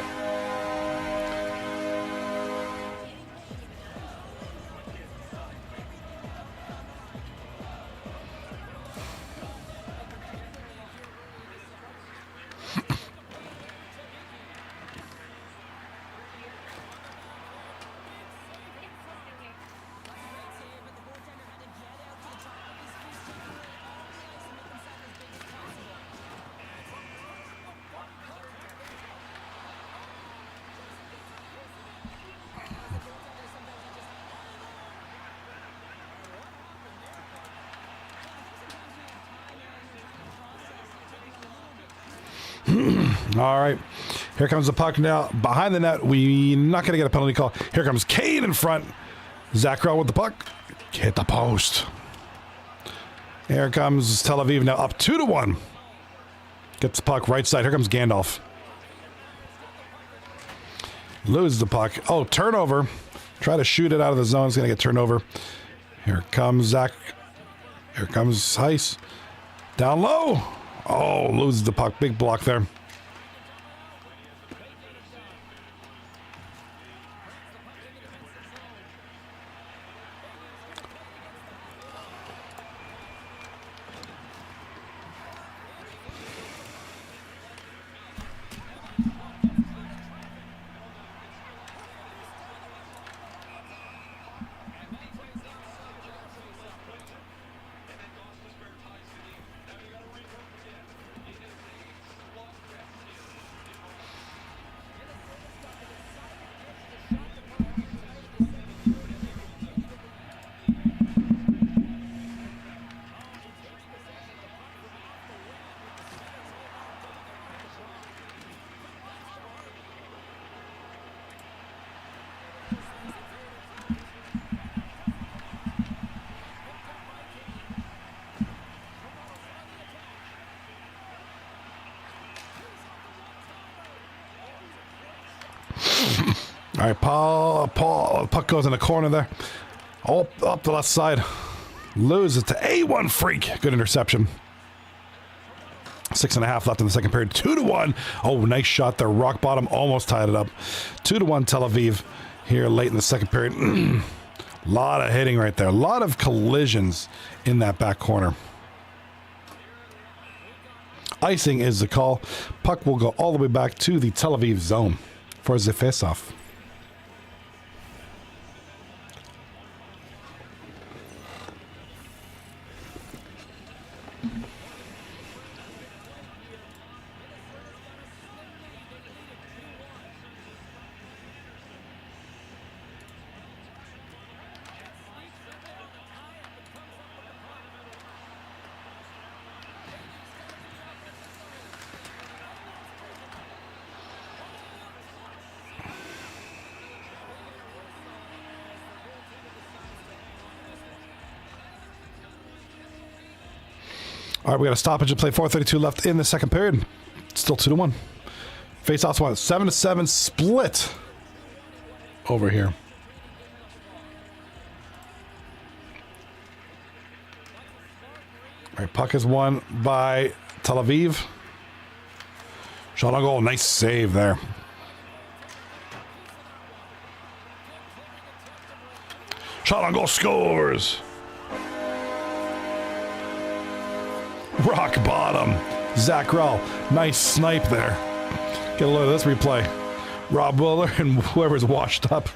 All right. Here comes the puck now. Behind the net. We're not going to get a penalty call. Here comes Kane in front. Zakrel with the puck. Hit the post. Here comes Tel Aviv now up 2-1. Gets the puck right side. Here comes Gandalf. Loses the puck. Oh, turnover. Try to shoot it out of the zone. It's going to get turned over. Here comes Zach. Here comes Heiss. Down low. Oh, loses the puck. Big block there. All right, Paul, puck goes in the corner there. Oh, up the left side. Loses to A1 Freak. Good interception. 6.5 left in the second period. 2-1. Oh, nice shot there. Rock bottom almost tied it up. 2-1 Tel Aviv here late in the second period. A lot of hitting right there. A lot of collisions in that back corner. Icing is the call. Puck will go all the way back to the Tel Aviv zone for the face-off. All right, we got a stoppage and play. 4:32 left in the second period. Still 2-1. Face-offs one. 7-7 split over here. All right, puck is won by Tel Aviv. Shot on goal. Nice save there. Shot on goal, scores. Rock bottom. Zakrel. Nice snipe there. Get a look at this replay. Rob Willer and whoever's washed up.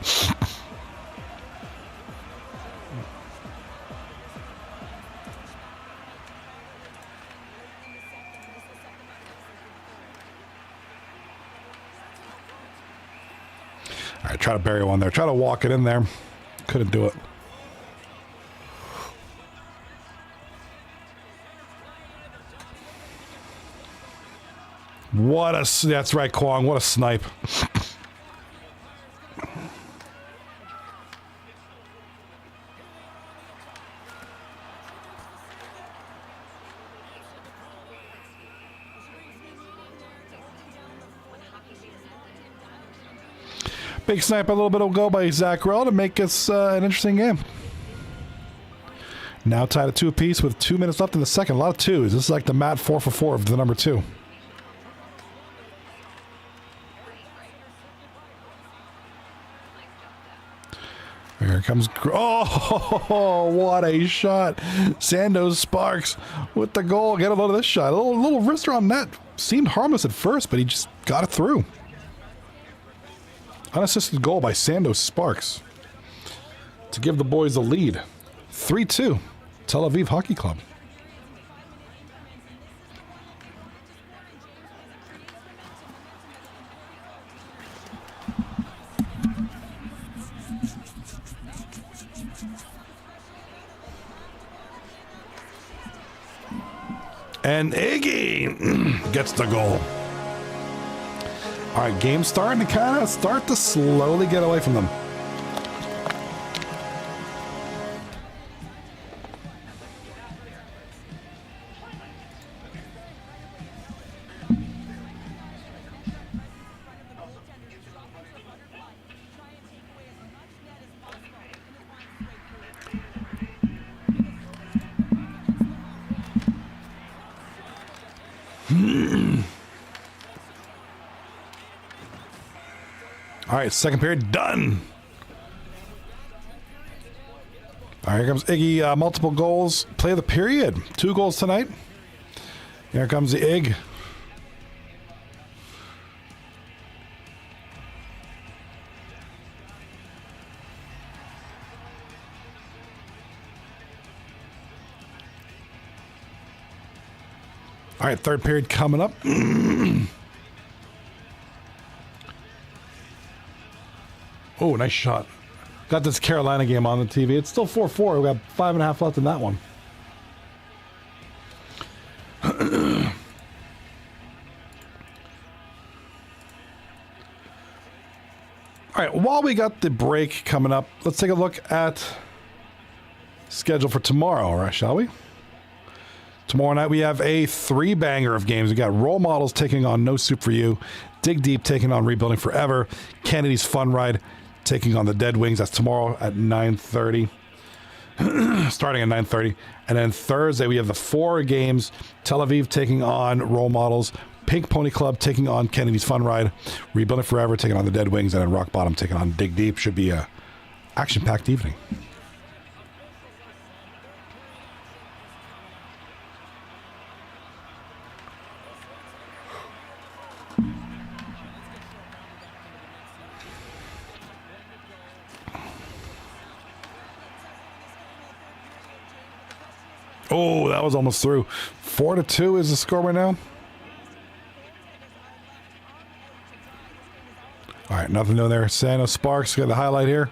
All right, try to bury one there. Try to walk it in there. Couldn't do it. What a... That's right, Kwong. What a snipe. Big snipe, a little bit will go by Zakrel to make us an interesting game. Now tied at 2 apiece with 2 minutes left in the second. A lot of twos. This is like the Matt 4 for 4 of the number 2. Here comes... Oh, what a shot. Sandoz Sparks with the goal. Get a load of this shot. A little wrister on net. Seemed harmless at first, but he just got it through. Unassisted goal by Sandoz Sparks to give the boys the lead. 3-2, Tel Aviv Hockey Club. And Iggy gets the goal. All right, game's starting to kind of start to slowly get away from them. All right, second period done. All right, here comes Iggy. Multiple goals. Play of the period. 2 goals tonight. Here comes the Ig. All right, third period coming up. Oh, nice shot. Got this Carolina game on the TV. It's still 4-4. We got 5.5 left in that one. All right, while we got the break coming up, let's take a look at schedule for tomorrow, shall we? Tomorrow night we have a 3-banger of games. We got Role Models taking on No Soup for You, Dig Deep taking on Rebuilding Forever, Kennedy's Fun Ride taking on the Dead Wings. That's tomorrow at 9:30. Starting at 9:30. And then Thursday we have the 4 games. Tel Aviv taking on Role Models, Pink Pony Club taking on Kennedy's Fun Ride, Rebuilding Forever taking on the Dead Wings, and then Rock Bottom taking on Dig Deep. Should be a action-packed evening. Oh, that was almost through. 4-2 is the score right now. All right, nothing new there. Santa Sparks got the highlight here.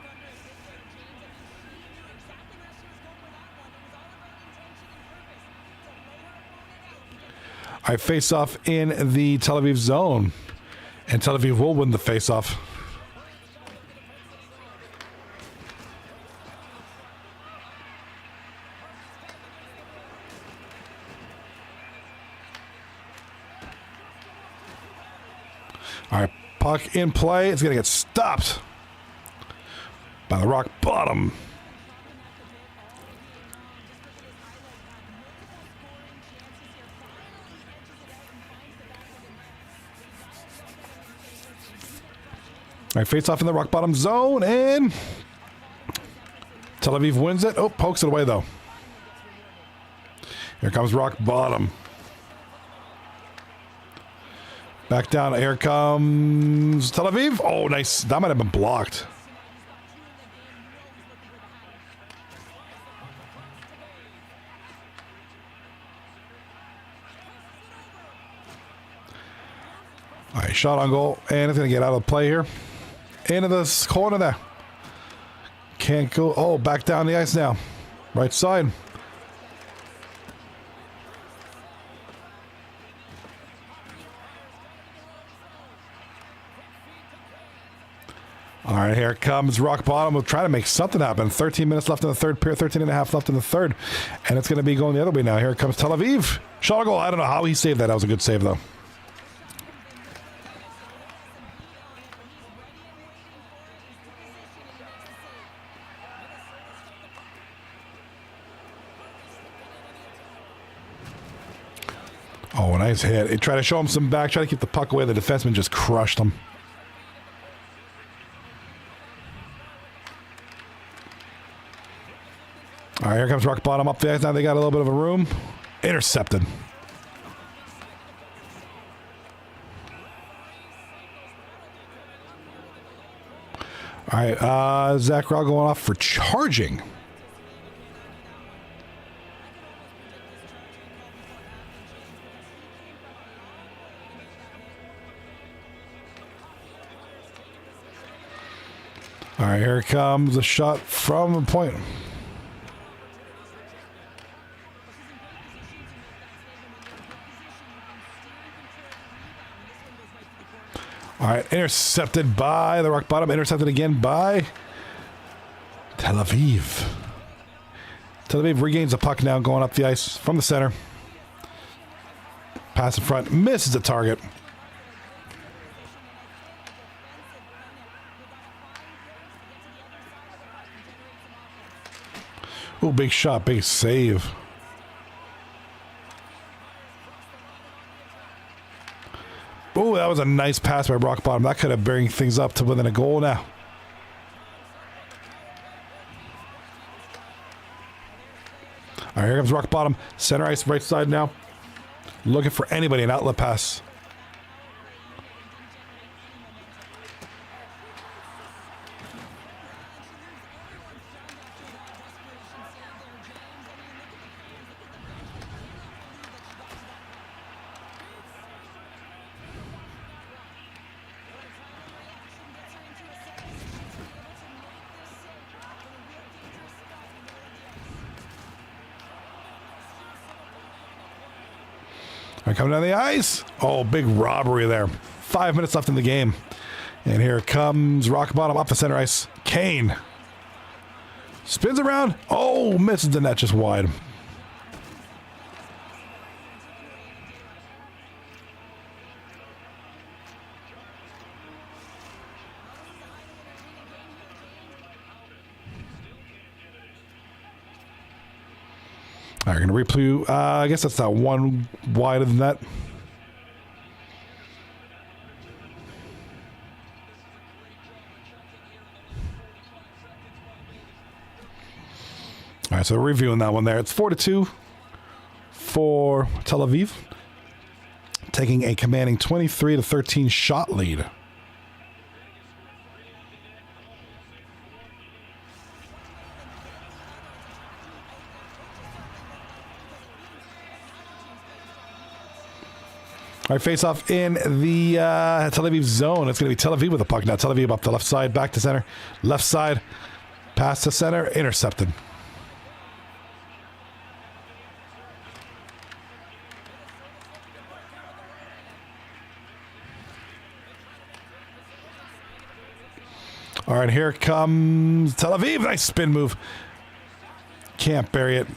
All right, face-off in the Tel Aviv zone. And Tel Aviv will win the face-off. All right, puck in play. It's going to get stopped by the Rock Bottom. All right, face off in the Rock Bottom zone, and Tel Aviv wins it. Oh, pokes it away, though. Here comes Rock Bottom. Back down. Here comes Tel Aviv. Oh, nice. That might have been blocked. All right, shot on goal. And it's going to get out of play here. Into this corner there. Can't go. Oh, back down the ice now. Right side. All right, here comes Rock Bottom. We'll try to make something happen. 13 minutes left in the third period, 13 and a half left in the third. And it's going to be going the other way now. Here comes Tel Aviv. Shot on goal. I don't know how he saved that. That was a good save, though. Oh, nice hit. He tried to show him some back, try to keep the puck away. The defenseman just crushed him. All right, here comes Rock Bottom up there. Now they got a little bit of a room. Intercepted. All right, Zach Rao going off for charging. All right, here comes a shot from the point. All right, intercepted by the rock bottom. Intercepted again by Tel Aviv. Tel Aviv regains the puck now, going up the ice from the center. Pass in front, misses the target. Oh, big shot, big save. Oh, that was a nice pass by rock bottom. That could have bring things up to within a goal now. All right, here comes rock bottom. Center ice, right side now. Looking for anybody, an outlet pass. All right, coming down the ice. Oh, big robbery there. 5 minutes left in the game. And here comes rock bottom off the center ice. Kane. Spins around. Oh, misses the net just wide. All right, going to replay. I guess that's that one wider than that. All right, so reviewing that one there. It's 4-2 for Tel Aviv, taking a commanding 23-13 shot lead. All right, face off in the Tel Aviv zone. It's going to be Tel Aviv with the puck now. Tel Aviv up the left side, back to center. Left side, pass to center, intercepted. All right, here comes Tel Aviv. Nice spin move. Can't bury it.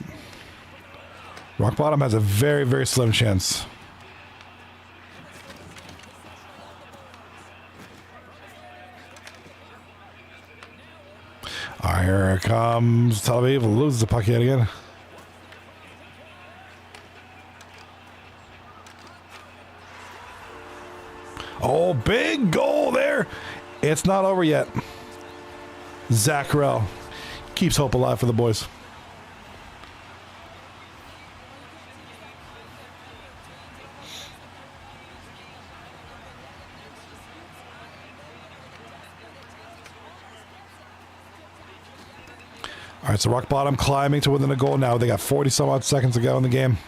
Rock bottom has a very, very slim chance. All right, here comes Tel Aviv. Loses the puck yet again. Oh, big goal there. It's not over yet. Zacharel keeps hope alive for the boys. All right, so rock bottom climbing to within a goal now. They got 40 some odd seconds to go in the game.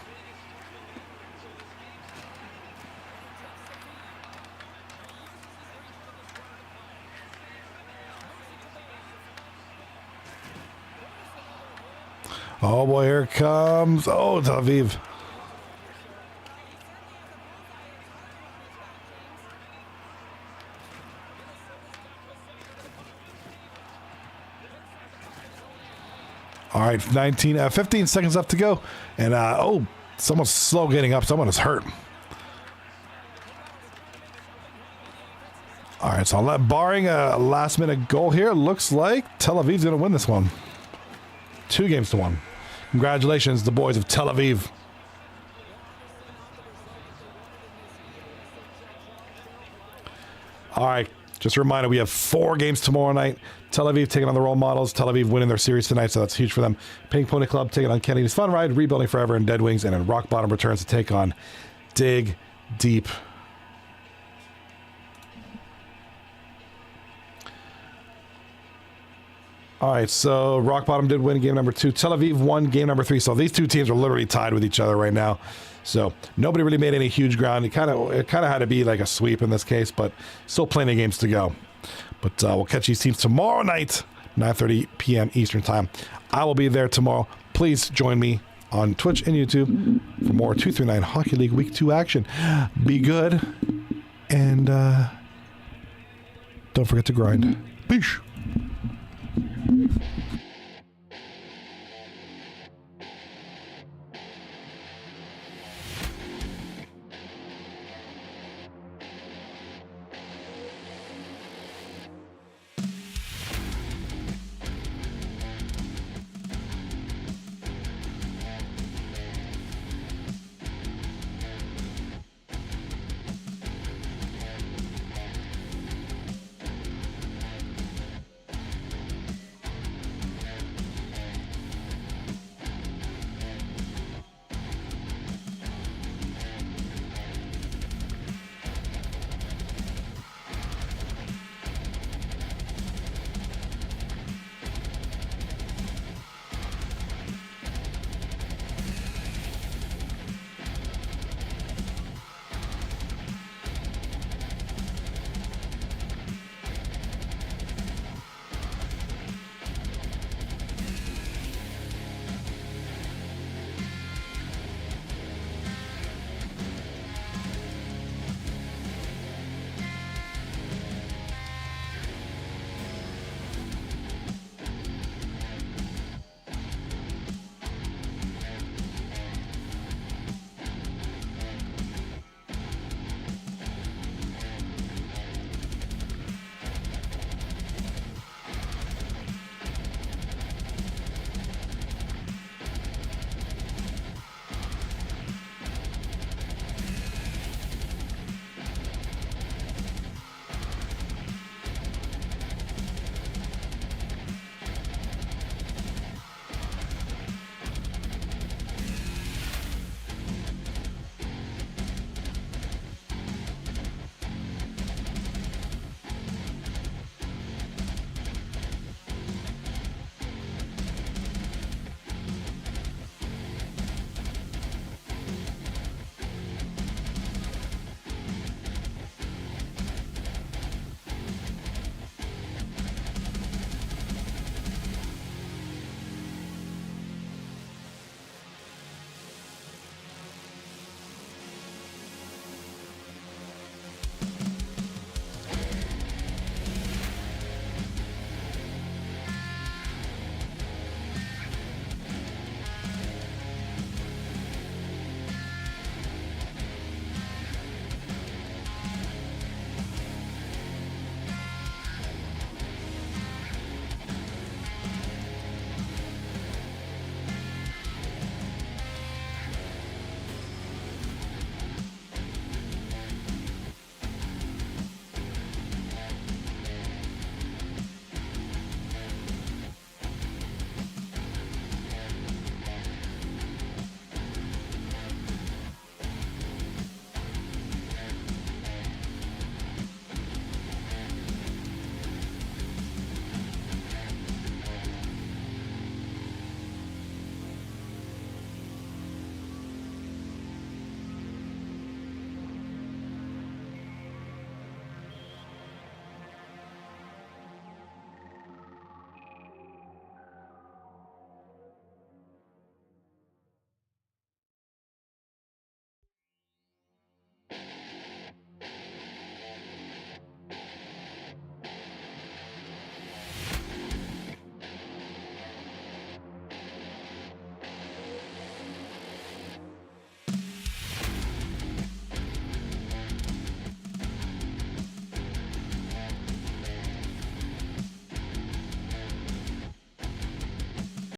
Oh boy, here it comes. Oh, Tel Aviv. All right, 15 seconds left to go. And, oh, someone's slow getting up. Someone is hurt. All right, so barring a last-minute goal here, looks like Tel Aviv's going to win this one. 2-1. Congratulations, the boys of Tel Aviv. All right, just a reminder, we have 4 games tomorrow night. Tel Aviv taking on the role models. Tel Aviv winning their series tonight, so that's huge for them. Pink Pony Club taking on Kennedy's Fun Ride, Rebuilding Forever, and Dead Wings. And then Rock Bottom returns to take on Dig Deep. All right, so Rock Bottom did win game number 2. Tel Aviv won game number 3. So these two teams are literally tied with each other right now. So nobody really made any huge ground. It kind of had to be like a sweep in this case, but still plenty of games to go. But we'll catch these teams tomorrow night, 9:30 p.m. Eastern Time. I will be there tomorrow. Please join me on Twitch and YouTube for more 239 Hockey League Week 2 action. Be good and Don't forget to grind. Peace.